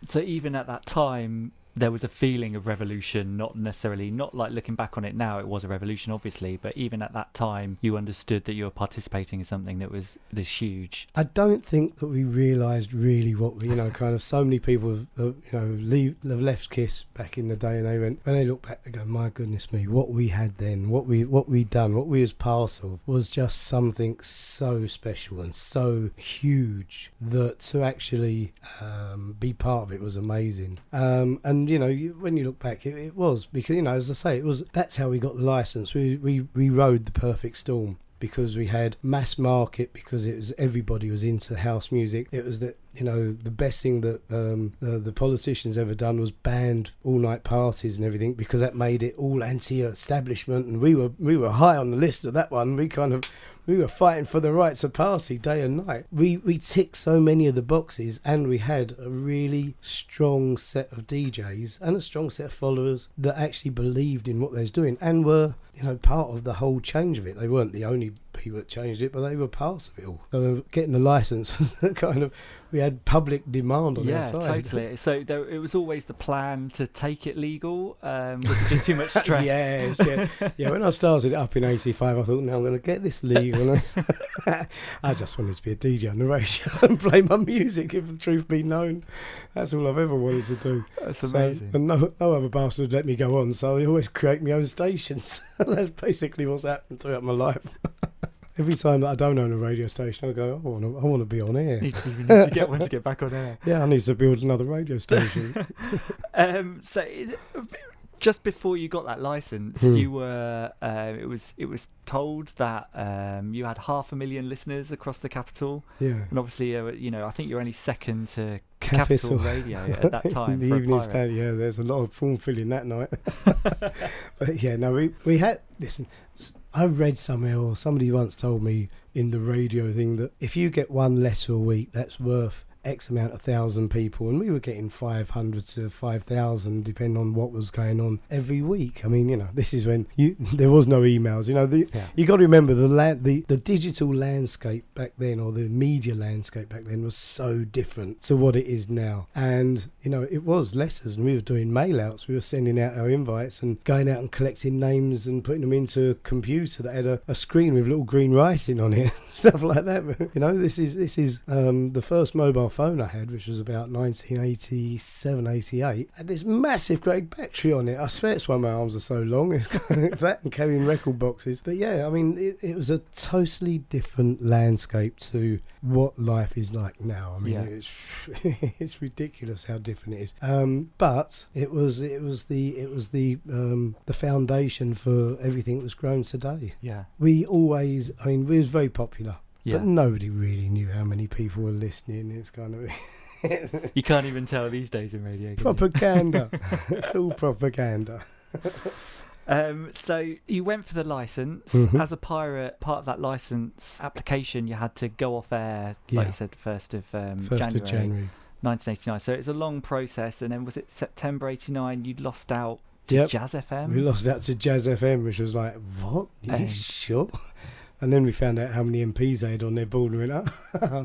S3: so even at that time, there was a feeling of revolution, not like looking back on it now, it was a revolution, obviously, but even at that time, you understood that you were participating in something that was this huge.
S1: I don't think that we realised really what we, kind of so many people have left Kiss back in the day, and when they look back, they go, my goodness me, what we had then, what we'd done, what we was part of was just something so special and so huge that to actually be part of it was amazing. And when you look back, it was because, as I say, that's how we got the license. We rode the perfect storm, because we had mass market, because everybody was into house music. It was that, the best thing that the politicians ever done was banned all night parties and everything, because that made it all anti-establishment, and we were high on the list of that one. We were fighting for the right to party day and night. We ticked so many of the boxes, and we had a really strong set of DJs and a strong set of followers that actually believed in what they was doing and were, part of the whole change of it. They weren't the only people that changed it, but they were part of it all. So getting the license kind of, we had public demand on our side.
S3: Yeah, totally. So it was always the plan to take it legal. Was it just too much stress?
S1: Yes, yeah. When I started it up in 85, I thought, no, I'm going to get this legal. I just wanted to be a DJ on the radio and play my music, if the truth be known. That's all I've ever wanted to do.
S3: That's amazing.
S1: And no other bastard let me go on, so I always create my own stations. That's basically what's happened throughout my life. Every time that I don't own a radio station, I go, I want to be on air.
S3: You need to get one to get back on air.
S1: Yeah, I need to build another radio station.
S3: Just before you got that license, you were. It was told that you had 500,000 listeners across the capital.
S1: Yeah,
S3: and obviously, I think you're only second to Capital Radio at that time.
S1: The Evening Standard. Yeah, there's a lot of form filling that night. But yeah, no, we had. Listen, I read somewhere, or somebody once told me in the radio thing, that if you get one letter a week, that's worth X amount of thousand people, and we were getting 500 to 5,000 depending on what was going on every week. I mean, this is when there was no emails. You got to remember the digital landscape back then, or the media landscape back then, was so different to what it is now. And it was letters, and we were doing mail outs. We were sending out our invites and going out and collecting names and putting them into a computer that had a screen with little green writing on it, stuff like that. This is the first mobile phone I had, which was about 1987, 88, had this massive great battery on it. I swear it's why my arms are so long. It's that and carrying record boxes. But yeah, I mean, it was a totally different landscape to what life is like now. I mean, it's ridiculous how different it is. But it was the foundation for everything that's grown today.
S3: Yeah.
S1: We was very popular. Yeah. But nobody really knew how many people were listening. It's kind of...
S3: You can't even tell these days in radio.
S1: Propaganda. It's all propaganda.
S3: So you went for the license. As a pirate, part of that license application, you had to go off air, like you said, 1st of January 1989. So it's a long process. And then was it September 89 you'd lost out to Jazz FM?
S1: We lost out to Jazz FM, which was like, what? Are you sure? And then we found out how many MPs they had on their board, and we went,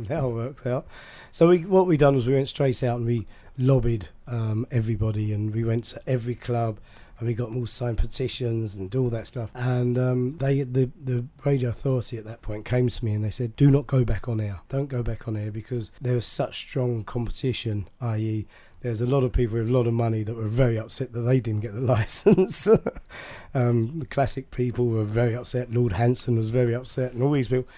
S1: that works out. So what we done was we went straight out and we lobbied everybody, and we went to every club, and we got them all signed petitions and do all that stuff. And the radio authority at that point came to me and they said, do not go back on air. Don't go back on air, because there was such strong competition, i.e. there's a lot of people with a lot of money that were very upset that they didn't get the licence. The classic people were very upset. Lord Hanson was very upset, and all these people.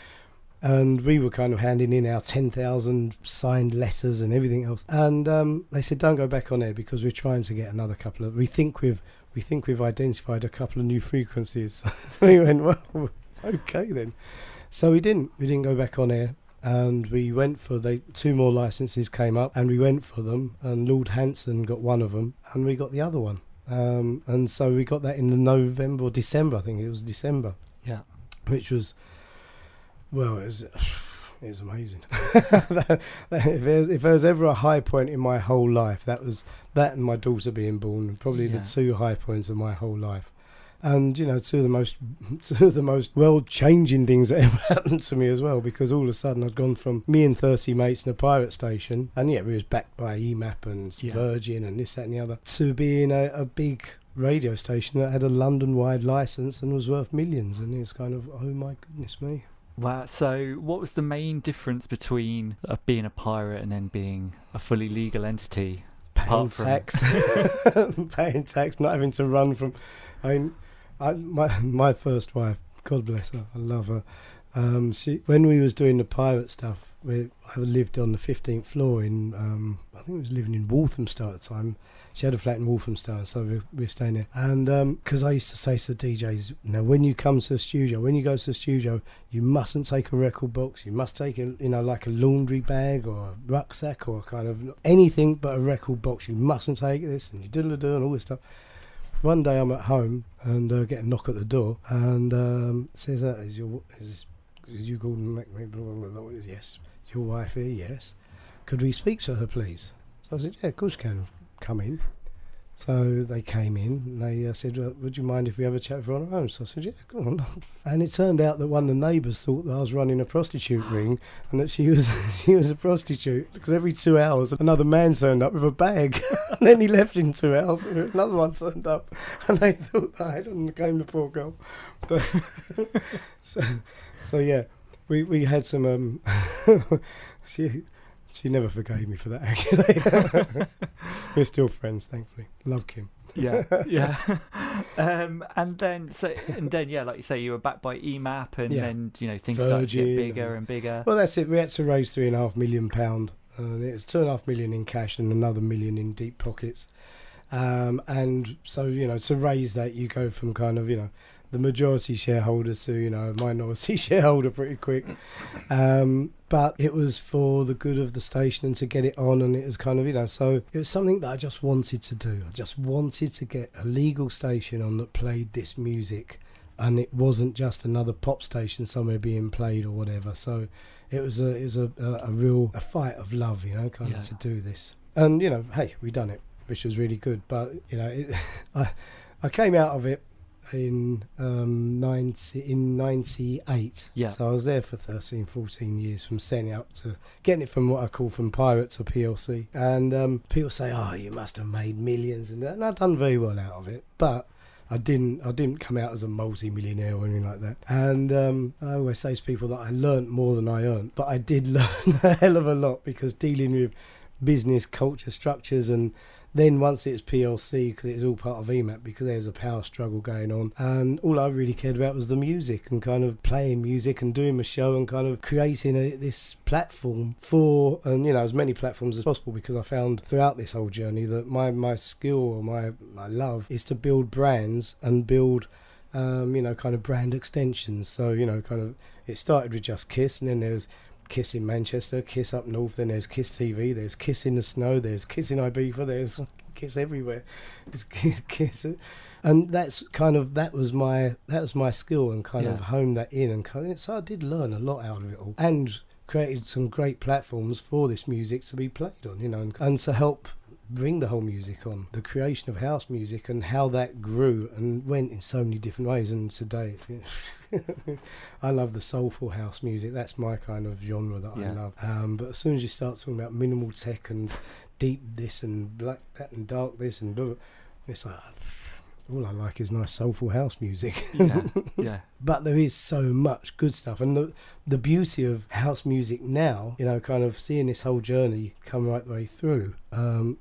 S1: And we were kind of handing in our 10,000 signed letters and everything else. And they said, don't go back on air because we're trying to get another couple of... We think we've identified a couple of new frequencies. We went, well, okay then. So we didn't go back on air. And we went for 2 more licenses came up, and we went for them. And Lord Hanson got one of them, and we got the other one. And so we got that in the November or December, I think it was December.
S3: Yeah.
S1: Which was, well, it was amazing. If there was ever a high point in my whole life, that was that and my daughter being born, probably the 2 high points of my whole life. And, you know, two of the most world-changing things that ever happened to me as well, because all of a sudden I'd gone from me and 30 mates in a pirate station, and we was backed by EMAP and Virgin and this, that and the other, to being a big radio station that had a London-wide licence and was worth millions. And it's kind of, oh my goodness me.
S3: Wow. So what was the main difference between being a pirate and then being a fully legal entity?
S1: Paying tax. Paying tax, not having to run from... My first wife, God bless her, I love her. When we was doing the pirate stuff, I lived on the 15th floor in, I think I was living in Walthamstow at the time. She had a flat in Walthamstow, so we were staying there. And because I used to say to DJs, now when you go to the studio, you mustn't take a record box. You must take like a laundry bag or a rucksack or kind of anything but a record box. You mustn't take this, and you diddle-a-do and all this stuff. One day I'm at home and get a knock at the door, and says, is you Gordon McMahon? Yes. Your wife here? Yes. Could we speak to her, please? So I said, yeah, of course you can. Come in. So they came in and they said, would you mind if we have a chat with her on our own? So I said, yeah, go on. And it turned out that one of the neighbours thought that I was running a prostitute ring and that she was a prostitute, because every 2 hours another man turned up with a bag and then he left in 2 hours and another one turned up and they thought that I hadn't came the poor girl. But so yeah, we had some... She never forgave me for that, actually. We're still friends, thankfully. Love Kim.
S3: Yeah. And then, like you say, you were backed by EMAP, and then things
S1: Virgin,
S3: started to get bigger and bigger.
S1: Well, that's it. We had to raise £3.5 million. It was £2.5 million in cash and another $1 million in deep pockets. And so to raise that, you go from kind of the majority shareholder to a minority shareholder pretty quick. But it was for the good of the station and to get it on, and it was kind of so it was something that I just wanted to do. I just wanted to get a legal station on that played this music, and it wasn't just another pop station somewhere being played or whatever. So it was a real fight of love, to do this. And hey, we done it, which was really good. But I came out of it in 98. So I was there for 14 years, from setting up to getting it from what I call from pirate to PLC. And people say, oh, you must have made millions, and I've done very well out of it, but I didn't come out as a multi-millionaire or anything like that. And I always say to people that I learnt more than I earned, but I did learn a hell of a lot, because dealing with business culture structures, and then once it was PLC, because it was all part of EMAP, because there was a power struggle going on, and all I really cared about was the music and kind of playing music and doing my show and kind of creating this platform for, and as many platforms as possible, because I found throughout this whole journey that my skill or my love is to build brands and build kind of brand extensions. So kind of it started with just Kiss, and then there was Kiss in Manchester, Kiss up north, then there's Kiss TV, there's Kiss in the Snow, there's Kiss in Ibiza, there's Kiss everywhere. It's Kiss. And that's kind of that was my skill, and kind of hone that in, and so I did learn a lot out of it all, and created some great platforms for this music to be played on, and to help bring the whole music on, the creation of house music and how that grew and went in so many different ways. And today I love the soulful house music. That's my kind of genre that I love. But as soon as you start talking about minimal tech and deep this and black that and dark this and blah, blah, it's like all I like is nice soulful house music.
S3: Yeah.
S1: but there is so much good stuff. And the beauty of house music now, you know, kind of seeing this whole journey come right the way through,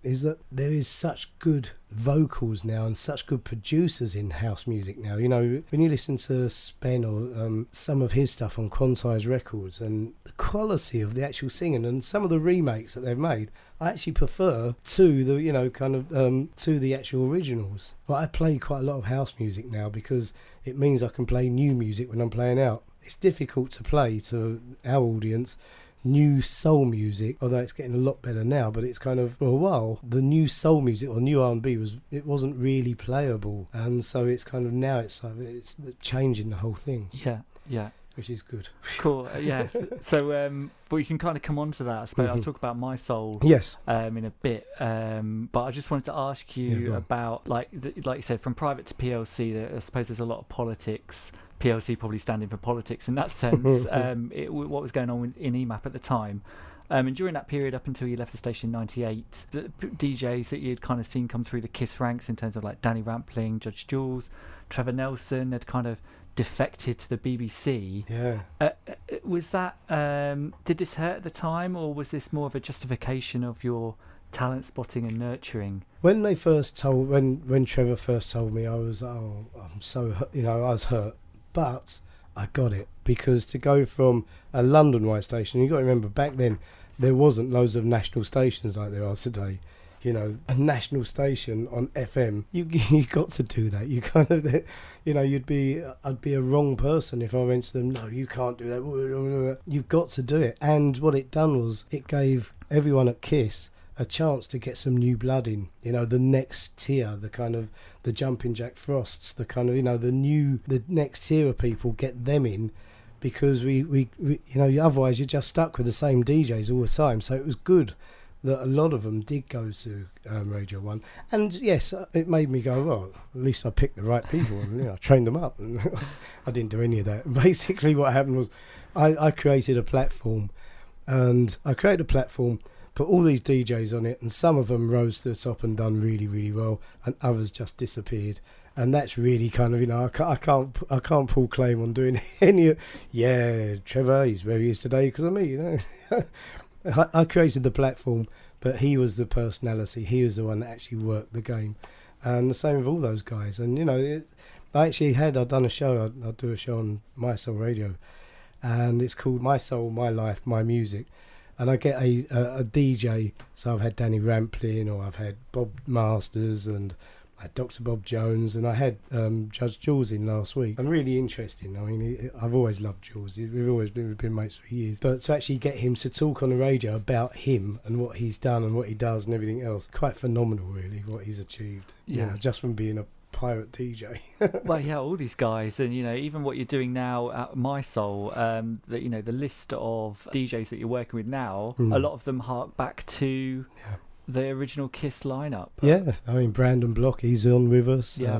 S1: is that there is such good vocals now and such good producers in house music now. You know, when you listen to Spen or some of his stuff on Quantize Records, and the quality of the actual singing and some of the remakes that they've made, I actually prefer to the, you know, kind of to the actual originals. But I play quite a lot of house music now because it means I can play new music when I'm playing out. It's difficult to play to our audience new soul music, although it's getting a lot better now, but it's kind of, for a while, the new soul music or new R&B wasn't really playable, and so it's kind of now it's changing the whole thing.
S3: Yeah.
S1: Which is good.
S3: Cool. Yeah. So, but we can kind of come on to that. I suppose I'll talk about My Soul.
S1: Yes.
S3: In a bit. But I just wanted to ask you about, like you said, from private to PLC. I suppose there's a lot of politics. PLC probably standing for politics in that sense. What was going on in EMAP at the time. And during that period, up until you left the station in '98, the DJs that you'd kind of seen come through the KISS ranks in terms of like Danny Rampling, Judge Jules, Trevor Nelson, had kind of defected to the BBC.
S1: Yeah.
S3: Was that did this hurt at the time, or was this more of a justification of your talent spotting and nurturing?
S1: When they first told, when Trevor first told me, I was, I'm so, you know, I was hurt, but I got it, because to go from a London-wide station, you got to remember back then there wasn't loads of national stations like there are today. You know, a national station on FM, you got to do that. You kind of, you know, I'd be a wrong person if I went to them, no, you can't do that. You've got to do it. And what it done was it gave everyone at KISS a chance to get some new blood in. You know, the next tier, the kind of the Jumping Jack Frosts, the kind of, you know, the next tier of people, get them in, because we you know, otherwise you're just stuck with the same DJs all the time. So it was good that a lot of them did go to Radio 1. And yes, it made me go, well, at least I picked the right people and, you know, I trained them up. And I didn't do any of that. Basically what happened was I created a platform, put all these DJs on it, and some of them rose to the top and done really, really well, and others just disappeared. And that's really kind of, you know, I can't pull claim on doing any. Yeah, Trevor, he's where he is today because of me, you know. I created the platform, but he was the personality. He was the one that actually worked the game, and the same with all those guys. And you know, I'd done a show. I'd do a show on My Soul Radio, and it's called My Soul, My Life, My Music. And I get a DJ. So I've had Danny Rampling, or I've had Bob Masters, and I had Dr. Bob Jones, and I had Judge Jules in last week. And really interesting. I mean, I've always loved Jules. We've always been mates for years. But to actually get him to talk on the radio about him and what he's done and what he does and everything else, quite phenomenal, really, what he's achieved.
S3: Yeah.
S1: You know, just from being a pirate DJ.
S3: Well, yeah, all these guys, and you know, even what you're doing now at My Soul, you know, the list of DJs that you're working with now, a lot of them hark back to the original KISS lineup.
S1: Yeah, I mean, Brandon Block, he's on with us.
S3: Yeah.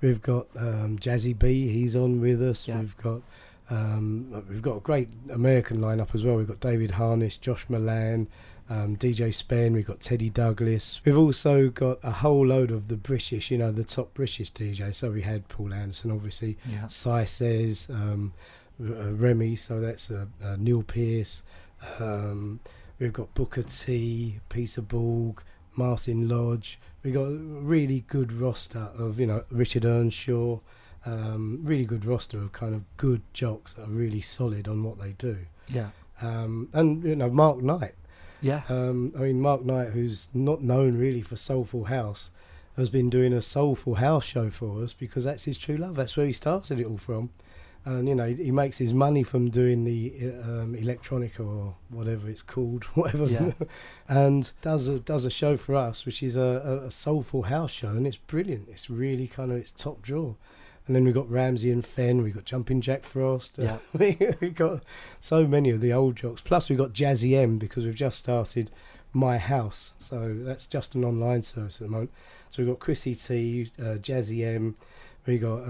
S1: We've got Jazzy B, he's on with us. Yeah. We've got a great American lineup as well. We've got David Harness, Josh Milan, DJ Spen, we've got Teddy Douglas. We've also got a whole load of the British, you know, the top British DJs. So we had Paul Anderson, obviously, Sai Says, Remy, so that's Neil Pearce. We've got Booker T, Peter Borg, Martin Lodge. We've got a really good roster of, you know, Richard Earnshaw. Really good roster of kind of good jocks that are really solid on what they do.
S3: Yeah.
S1: And, you know, Mark Knight.
S3: Yeah.
S1: I mean, Mark Knight, who's not known really for Soulful House, has been doing a Soulful House show for us because that's his true love. That's where he started it all from. And, you know, he makes his money from doing the electronica or whatever it's called, and does a show for us, which is a Soulful House show, and it's brilliant. It's really kind of, it's top draw. And then we've got Ramsey and Fenn, we've got Jumping Jack Frost, we've got so many of the old jocks. Plus we've got Jazzy M, because we've just started My House, so that's just an online service at the moment. So we've got Chrissy T, Jazzy M, we got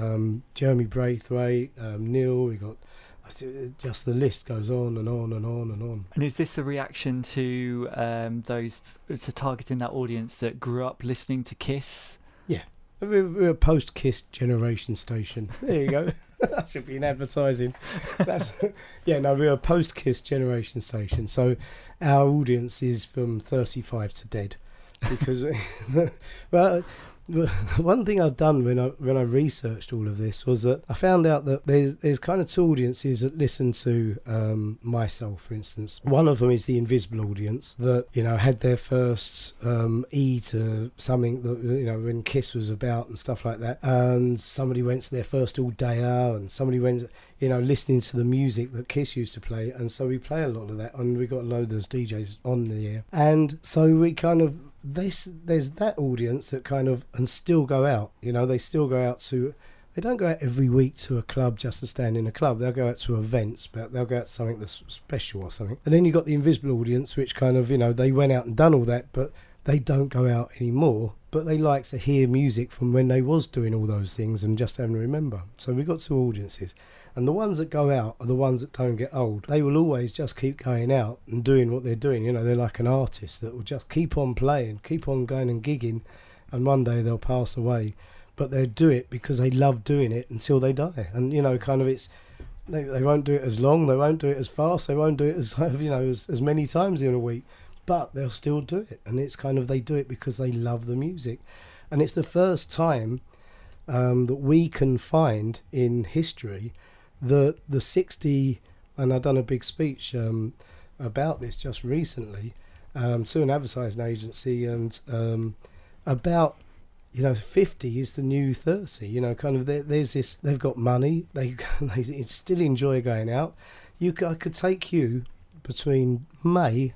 S1: Jeremy Braithwaite, Neil. We got, just the list goes on and on and on and on.
S3: And is this a reaction to targeting that audience that grew up listening to KISS?
S1: Yeah, we're a post-KISS generation station. There you go. I should be in advertising. We're a post-Kiss generation station, so our audience is from 35 to dead. Because, well, one thing I've done when I researched all of this was that I found out that there's kind of two audiences that listen to myself, for instance. One of them is the invisible audience that, had their first E to something that, when Kiss was about and stuff like that. And somebody went to their first all day out, and somebody went, listening to the music that Kiss used to play. And so we play a lot of that, and we got a load of those DJs on the air. And so we kind of, there's that audience that kind of, and still go out, they still go out to, they don't go out every week to a club just to stand in a club. They'll go out to events, but they'll go out to something that's special or something. And then you've got the invisible audience, which kind of, they went out and done all that, but they don't go out anymore, but they like to hear music from when they was doing all those things and just having to remember. So we've got two audiences. And the ones that go out are the ones that don't get old. They will always just keep going out and doing what they're doing. They're like an artist that will just keep on playing, keep on going and gigging, and one day they'll pass away. But they'll do it because they love doing it until they die. And, kind of it's, they won't do it as long, they won't do it as fast, they won't do it as, as many times in a week, but they'll still do it. And it's kind of, they do it because they love the music. And it's the first time that we can find in history the 60, and I've done a big speech about this just recently to an advertising agency, and about 50 is the new 30. Kind of there's this. They've got money. They still enjoy going out. I could take you between May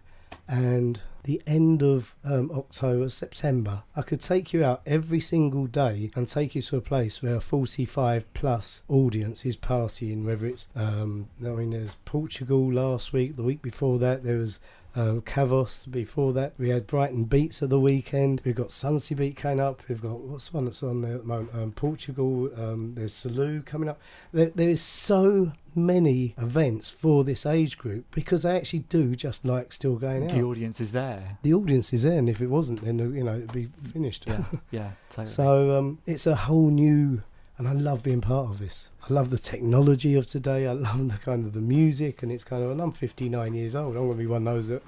S1: and the end of October, September. I could take you out every single day and take you to a place where a 45 plus audience is partying, whether it's there's Portugal last week, the week before that there was Cavos, before that we had Brighton Beats at the weekend, we've got Sunsea Beat coming up, we've got, what's one that's on there at the moment, Portugal, there's Salou coming up. There is so many events for this age group because they actually do just like still going out.
S3: The audience is there.
S1: The audience is there, and if it wasn't, then it'd be finished.
S3: Yeah, totally.
S1: So it's a whole new, and I love being part of this. I love the technology of today. I love the kind of the music, and it's kind of, and I'm 59 years old. I'm going to be one of those that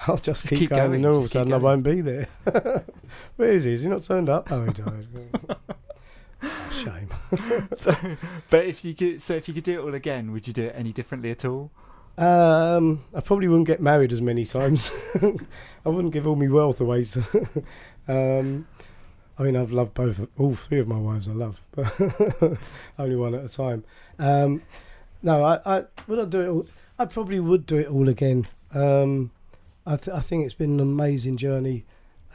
S1: I'll just keep going, and all of a sudden I won't be there. Where is he? Has he not turned up? Oh, he died. Oh, shame.
S3: But if you could do it all again, would you do it any differently at all?
S1: I probably wouldn't get married as many times. I wouldn't give all my wealth away. So I've loved all three of my wives. I love, but only one at a time. No, I would I do it all? I probably would do it all again. I think it's been an amazing journey,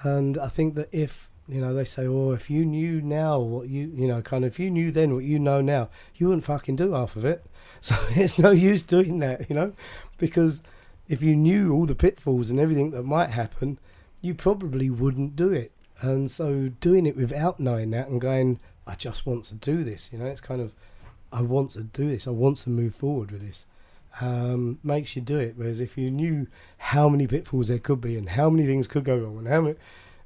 S1: and I think that if they say, if you knew now what if you knew then what you know now, you wouldn't fucking do half of it. So it's no use doing that, because if you knew all the pitfalls and everything that might happen, you probably wouldn't do it. And so doing it without knowing that and going, I just want to do this, it's kind of, I want to do this, I want to move forward with this, makes you do it. Whereas if you knew how many pitfalls there could be and how many things could go wrong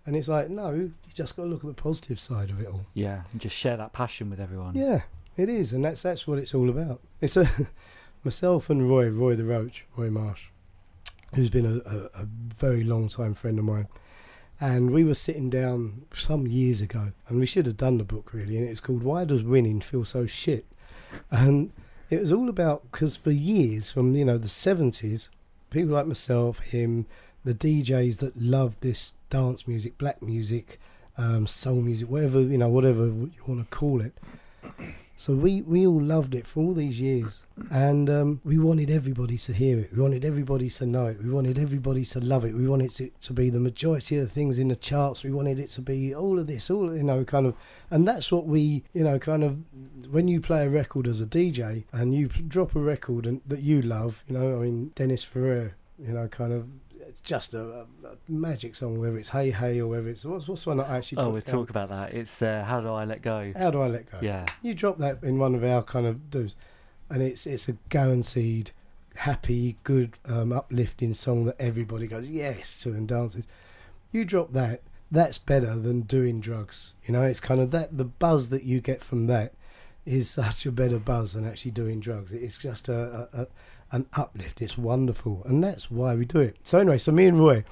S1: and it's like, no, you just got to look at the positive side of it all. Yeah,
S3: and just share that passion with everyone.
S1: Yeah, it is, and that's what it's all about. It's myself and Roy Marsh, who's been a very long time friend of mine. And we were sitting down some years ago, and we should have done the book really, and it's called Why Does Winning Feel So Shit? And it was all about, because for years, from the 70s, people like myself, him, the DJs that loved this dance music, black music, soul music, whatever you want to call it. So we all loved it for all these years, and we wanted everybody to hear it. We wanted everybody to know it. We wanted everybody to love it. We wanted it to be the majority of the things in the charts. We wanted it to be all of this, kind of. And that's what we, kind of, when you play a record as a DJ and you drop a record that you love, Dennis Ferrer, kind of, just a magic song, whether it's Hey Hey or whether it's what's one that I actually
S3: we'll talk about that. It's How Do I Let Go.
S1: How Do I Let Go.
S3: Yeah,
S1: you drop that in one of our kind of do's, and it's a guaranteed happy, good, uplifting song that everybody goes yes to and dances. You drop that's better than doing drugs. It's kind of that, the buzz that you get from that is such a better buzz than actually doing drugs. It's just an uplift. It's wonderful, and that's why we do it. So anyway, so me and Roy,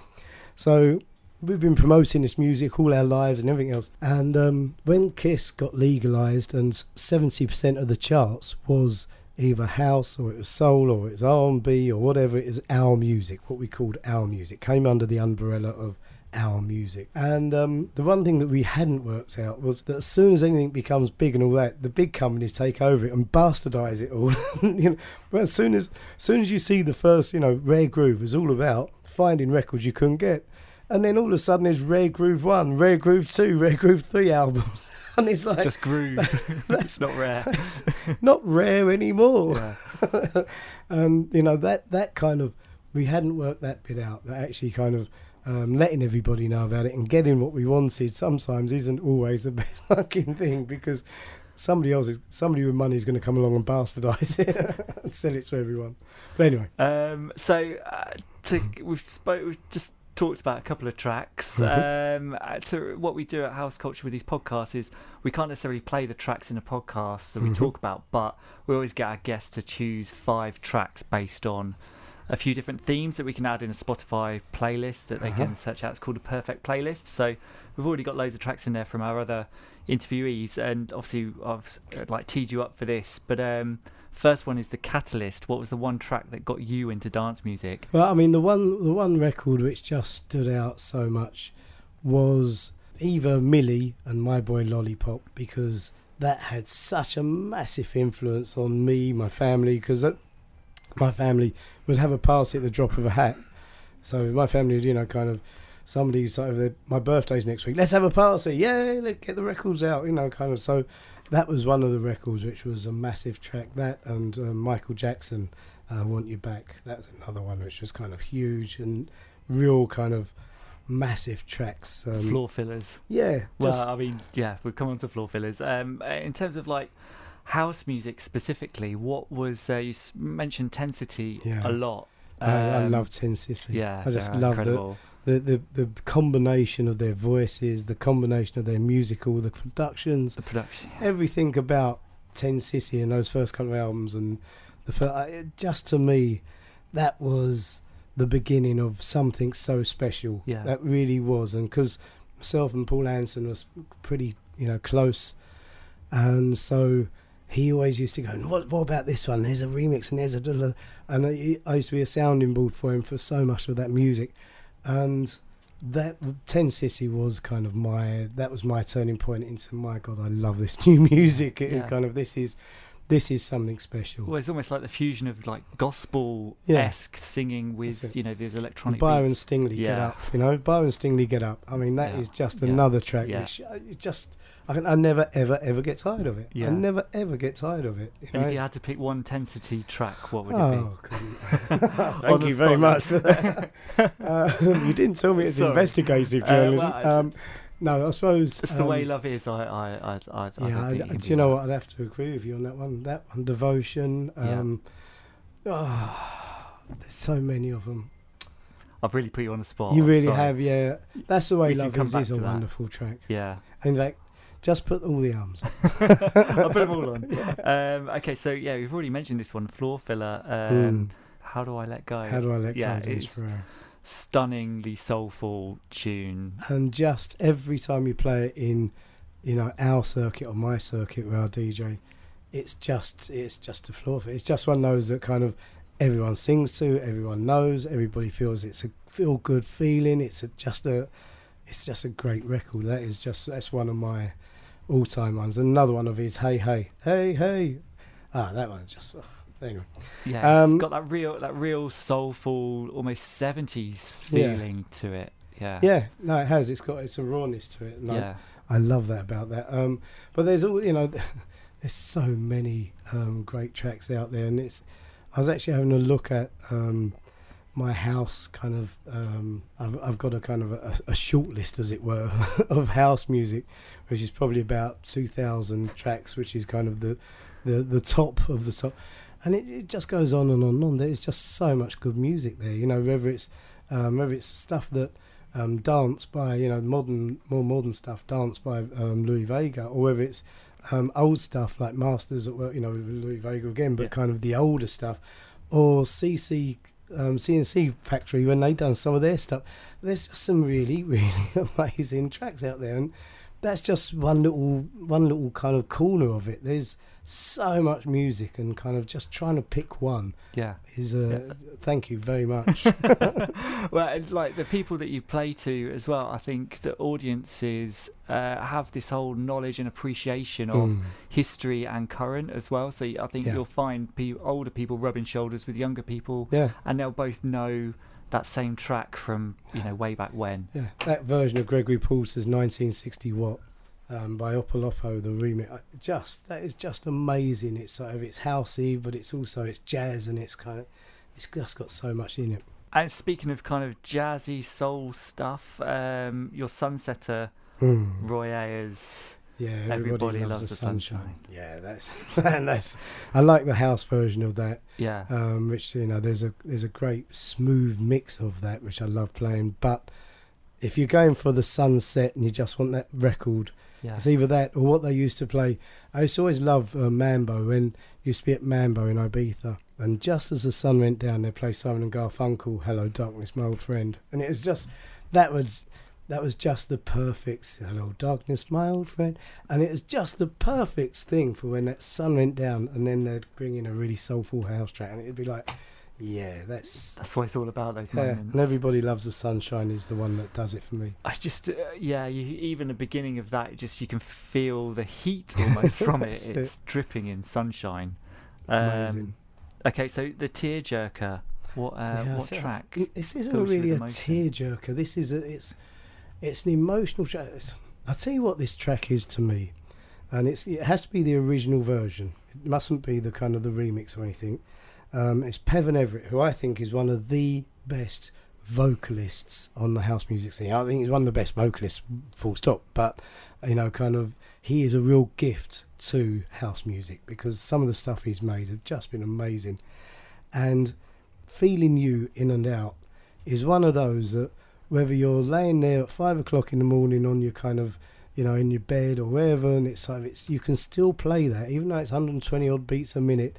S1: so we've been promoting this music all our lives and everything else. And when Kiss got legalised and 70% of the charts was either house or it was soul or it was R&B or whatever, it is our music, what we called our music, came under the umbrella of our music. And the one thing that we hadn't worked out was that as soon as anything becomes big and all that, the big companies take over it and bastardise it all. But as soon as you see the first, Rare Groove is all about finding records you couldn't get. And then all of a sudden there's Rare Groove 1, Rare Groove 2, Rare Groove 3 albums. And it's like...
S3: Just groove. That's not rare.
S1: That's not rare anymore.
S3: Yeah.
S1: And, that kind of... We hadn't worked that bit out. That actually kind of letting everybody know about it and getting what we wanted sometimes isn't always the best fucking thing, because somebody with money is going to come along and bastardise it and sell it to everyone. But anyway.
S3: We've just talked about a couple of tracks. So what we do at House Culture with these podcasts is we can't necessarily play the tracks in a podcast that we talk about, but we always get our guests to choose 5 tracks based on a few different themes that we can add in a Spotify playlist that they can search out. It's called a perfect playlist. So we've already got loads of tracks in there from our other interviewees, and obviously I've teed you up for this, but first one is The Catalyst. What was the one track that got you into dance music?
S1: Well, I mean, the one record which just stood out so much was either Millie and My Boy Lollipop, because that had such a massive influence on me, my family, because my family would have a party at the drop of a hat. So my family would, kind of, somebody's like, my birthday's next week, let's have a party, yeah, let's get the records out, kind of. So that was one of the records which was a massive track. That and Michael Jackson, Want You Back. That was another one which was kind of huge and real kind of massive tracks.
S3: Floor fillers.
S1: Yeah.
S3: Well, I mean, yeah, we've come on to floor fillers. In terms of house music specifically, what was you mentioned Tensity a lot.
S1: I love Tensity.
S3: Yeah,
S1: I just love the combination of their voices, the combination of their musical, the production, everything about Tensity and those first couple of albums, and just to me, that was the beginning of something so special. Yeah, that really was. And because myself and Paul Anson was pretty, close, and so he always used to go, what about this one? There's a remix and there's a... And I used to be a sounding board for him for so much of that music. And that Tensity was kind of my turning point into, my God, I love this new music. It is kind of, this is something special.
S3: Well, it's almost like the fusion of gospel-esque singing with, those electronic
S1: Byron
S3: beats.
S1: Stingley, Get Up. Byron Stingley, Get Up. I mean, that is just another track which I never, ever, ever get tired of it. Yeah. I never, ever get tired of it.
S3: And if you had to pick one Tensity track, what would it be?
S1: Thank you very much for that. You didn't tell me it's investigative journalism. No, I suppose...
S3: It's the way love is. I
S1: do you know what? I'd have to agree with you on that one. That one, Devotion. There's so many of them.
S3: I've really put you on the spot.
S1: You really have, yeah. That's the way love is a wonderful track.
S3: Yeah.
S1: In fact, just put all the arms on.
S3: I'll put them all on. Okay, so we've already mentioned this one, Floor Filler. How Do I Let Go?
S1: How Do I Let Go?
S3: Yeah, it's stunningly soulful tune. And
S1: just every time you play it in, our circuit or my circuit with our DJ, it's just a floor filler. It's just one of those that kind of everyone sings to, everyone knows, everybody feels it's a feel good feeling. It's just a great record. That's one of my all-time ones. Another one of his, Hey Hey Hey Hey. That one just anyway.
S3: Yeah, it's got that real soulful, almost 70s feeling to it. Yeah. Yeah,
S1: no, it has. It's a rawness to it. And I love that about that. But there's all there's so many great tracks out there, and I was actually having a look at my house kind of I've got a kind of a short list, as it were, of house music, which is probably about 2,000 tracks, which is kind of the top of the top, and it just goes on and on and on. There's just so much good music there, whether it's stuff that danced by more modern stuff danced by Louis Vega, or whether it's old stuff like Masters at Work, with Louis Vega again, but
S3: Yeah.
S1: kind of the older stuff, or CNC Factory when they done some of their stuff. There's just some really, really amazing tracks out there, and that's just one little kind of corner of it. There's so much music, and kind of just trying to pick one is thank you very much.
S3: Well, and like the people that you play to as well, I think the audiences have this whole knowledge and appreciation of history and current as well. So I think you'll find older people rubbing shoulders with younger people, and they'll both know that same track from way back when. Yeah,
S1: that version of Gregory Porter's 1960 Watt by Opolopo, the remix, that is just amazing. It's it's housey, but it's jazz, and it's just got so much in it.
S3: And speaking of kind of jazzy soul stuff, your Sunsetter Royale is Everybody Loves the Sunshine.
S1: Yeah, that's I like the house version of that.
S3: Yeah.
S1: Which there's a great smooth mix of that, which I love playing. But if you're going for the sunset and you just want that record, it's either that or what they used to play. I used to always love Mambo, when used to be at Mambo in Ibiza, and just as the sun went down, they play Simon and Garfunkel, Hello Darkness, My Old Friend, and it was just that was just the perfect Hello Darkness, My Old Friend, and it was just the perfect thing for when that sun went down, and then they'd bring in a really soulful house track, and it'd be like, that's
S3: what it's all about, those moments.
S1: And Everybody Loves the Sunshine is the one that does it for me.
S3: I just even the beginning of that, you can feel the heat almost from it. It's dripping in sunshine.
S1: Amazing.
S3: Okay, so the Tearjerker, what track?
S1: This isn't really a tearjerker. This is it's an emotional track. I'll tell you what this track is to me, and it has to be the original version. It mustn't be the kind of the remix or anything. It's Pevan Everett, who I think is one of the best vocalists on the house music scene. I think he's one of the best vocalists, full stop. But he is a real gift to house music, because some of the stuff he's made have just been amazing. And Feeling You In and Out is one of those that, whether you're laying there at 5 o'clock in the morning on your kind of, in your bed or wherever, and it's you can still play that, even though it's 120 odd beats a minute.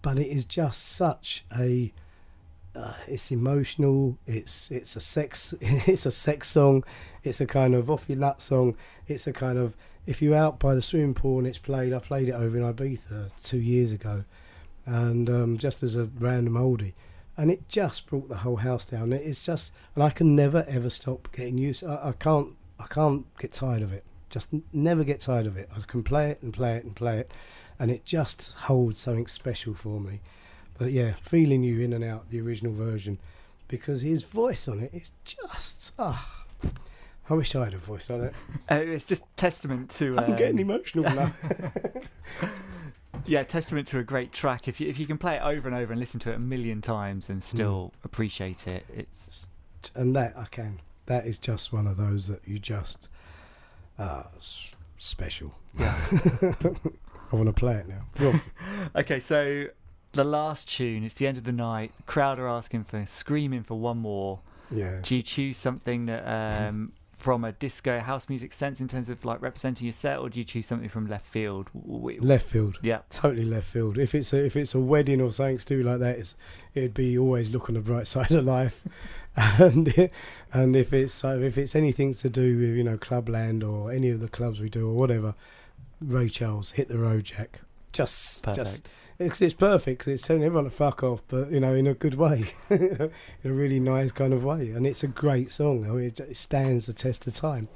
S1: But it is just such a it's emotional. It's a sex song. It's a kind of off your nut song. It's a kind of, if you're out by the swimming pool and it's played. I played it over in Ibiza 2 years ago, and just as a random oldie, and it just brought the whole house down. It's just, and I can never ever stop getting used. I can't get tired of it. Just never get tired of it. I can play it and play it and play it. And it just holds something special for me. But yeah, Feeling You In and Out, the original version, because his voice on it is just, I wish I had a voice on it.
S3: It's just testament to...
S1: I'm getting emotional now.
S3: Yeah, testament to a great track. If you can play it over and over and listen to it a million times and still appreciate it, it's...
S1: And that I can. That is just one of those that you just... special.
S3: Yeah.
S1: I want to play it now.
S3: Okay, so the last tune, it's the end of the night. The crowd are screaming for one more.
S1: Yeah.
S3: Do you choose something that from a disco house music sense in terms of like representing your set, or do you choose something from left field?
S1: Left field.
S3: Yeah.
S1: Totally left field. If it's a wedding or something stupid like that, it'd be always look on the bright side of life. And if it's anything to do with Clubland or any of the clubs we do or whatever, Ray Charles, Hit the Road Jack. It's perfect because it's telling everyone to fuck off, but in a good way, in a really nice kind of way, and it's a great song. I mean, it stands the test of time,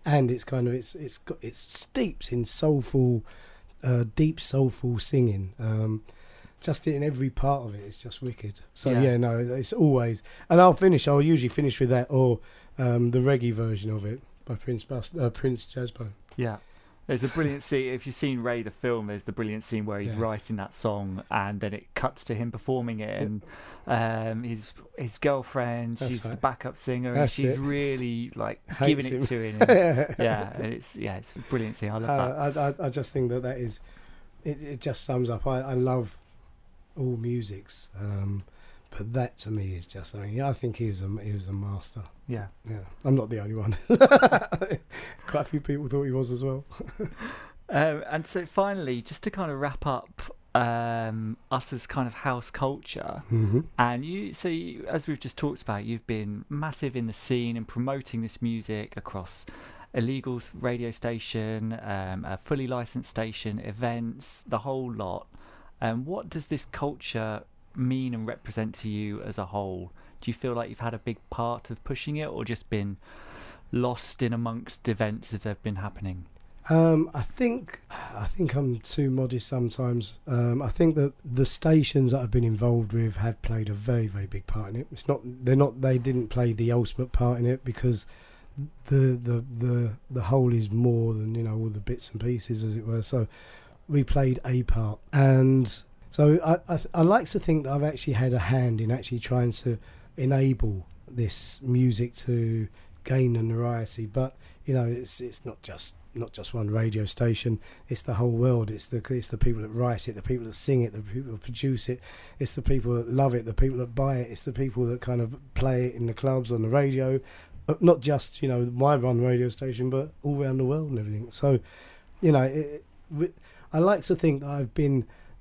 S1: and it's kind of it steeps in soulful, deep soulful singing. Just in every part of it, it's just wicked. So it's always, and I'll usually finish with that or the reggae version of it by Prince Jazzbo.
S3: Yeah. There's a brilliant scene. If you've seen Ray the film, there's the brilliant scene where he's writing that song, and then it cuts to him performing it, and his girlfriend, she's the backup singer, and she's really like giving it to him. And it's a brilliant scene. I love that.
S1: I just think that is it. Just sums up. I love all musics, but that to me is just something. I think he was a master.
S3: Yeah.
S1: I'm not the only one. Quite a few people thought he was as well.
S3: And so finally, just to kind of wrap up us as kind of house culture, and as we've just talked about, you've been massive in the scene and promoting this music across a legal radio station, a fully licensed station, events, the whole lot. What does this culture mean and represent to you as a whole? Do you feel like you've had a big part of pushing it, or just been lost in amongst events as they've been happening?
S1: I think I'm too modest sometimes. I think that the stations that I've been involved with have played a very, very big part in it. They didn't play the ultimate part in it, because the whole is more than all the bits and pieces, as it were. So we played a part, and so I like to think that I've actually had a hand in actually trying to enable this music to gain a notoriety. But it's not just one radio station. It's the whole world. It's the people that write it, the people that sing it, the people that produce it. It's the people that love it, the people that buy it. It's the people that kind of play it in the clubs, on the radio, not just my run radio station, but all around the world and everything. So I like to think that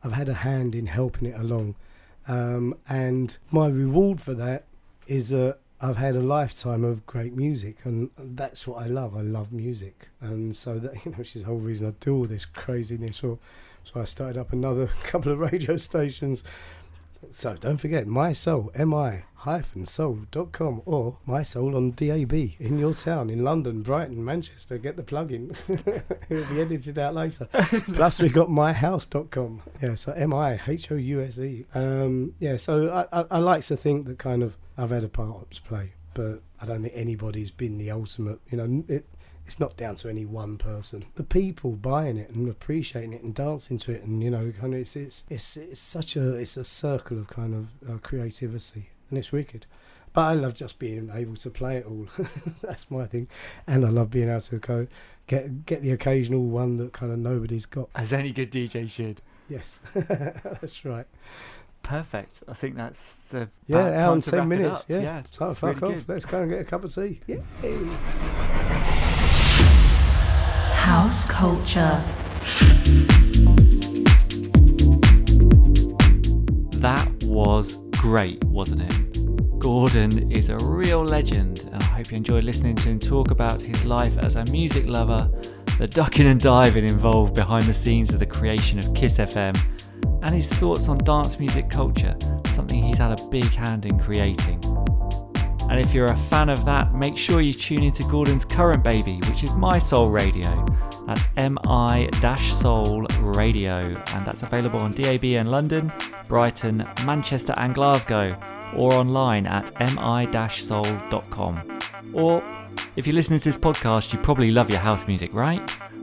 S1: I've had a hand in helping it along, and my reward for that is that I've had a lifetime of great music, and that's what I love. I love music, and so that which is the whole reason I do all this craziness. So I started up another couple of radio stations. So don't forget, My Soul, mi-soul.com, or My Soul on DAB in your town, in London, Brighton, Manchester. Get the plug-in. It'll be edited out later. Plus we got myhouse.com. Yeah, so MIHOUSE. So I like to think that kind of I've had a part to play, but I don't think anybody's been the ultimate. It's not down to any one person. The people buying it and appreciating it and dancing to it, and kind of it's a circle of kind of creativity, and it's wicked. But I love just being able to play it all. That's my thing, and I love being able to go get the occasional one that kind of nobody's got.
S3: As any good DJ should.
S1: Yes, that's right.
S3: Perfect. I think that's the
S1: hour and 10 minutes.
S3: Yeah.
S1: So fuck
S3: really
S1: off. Let's go and get a cup of tea. Yay.
S2: House culture.
S3: That was great, wasn't it? Gordon is a real legend, and I hope you enjoyed listening to him talk about his life as a music lover, the ducking and diving involved behind the scenes of the creation of Kiss FM, and his thoughts on dance music culture, something he's had a big hand in creating. And if you're a fan of that, make sure you tune into Gordon's current baby, which is My Soul Radio. That's MI-Soul Radio, and that's available on DAB in London, Brighton, Manchester and Glasgow, or online at mi-soul.com. Or if you're listening to this podcast, you probably love your house music, right?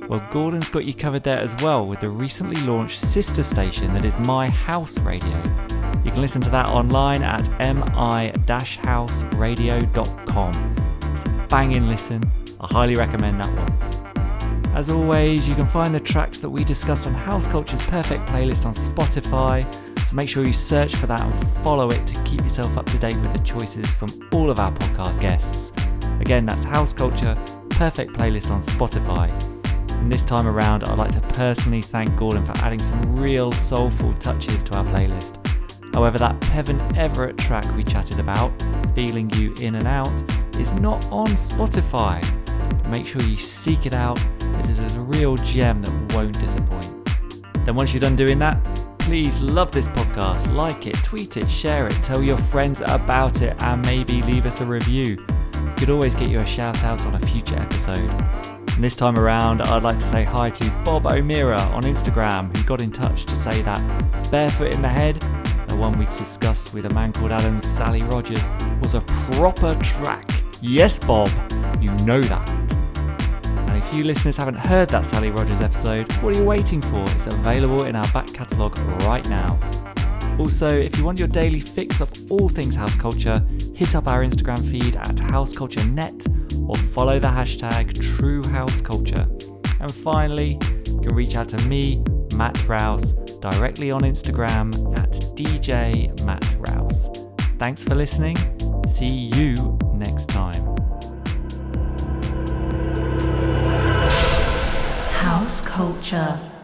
S3: Well, Gordon's got you covered there as well with the recently launched sister station that is My House Radio. You can listen to that online at mi-houseradio.com. It's a banging listen. I highly recommend that one. As always, you can find the tracks that we discussed on House Culture's Perfect playlist on Spotify, so make sure you search for that and follow it to keep yourself up to date with the choices from all of our podcast guests. Again, that's House Culture Perfect playlist on Spotify. And this time around, I'd like to personally thank Gordon for adding some real soulful touches to our playlist. However, that Peven Everett track we chatted about, Feeling You In and Out, is not on Spotify. Make sure you seek it out, as it is a real gem that won't disappoint. Then once you're done doing that, please love this podcast, like it, tweet it, share it, tell your friends about it, and maybe leave us a review. We could always get you a shout out on a future episode. And this time around, I'd like to say hi to Bob O'Meara on Instagram, who got in touch to say that Barefoot in the Head, the one we discussed with a man called Adam Sally Rogers, was a proper track. Yes, Bob, you know that. And if you listeners haven't heard that Sally Rogers episode, what are you waiting for? It's available in our back catalogue right now. Also, if you want your daily fix of all things house culture, hit up our Instagram feed at houseculturenet, or follow the hashtag #TrueHouseCulture. And finally, you can reach out to me, Matt Rouse, directly on Instagram at DJ Matt Rouse. Thanks for listening. See you next time.
S2: House House culture.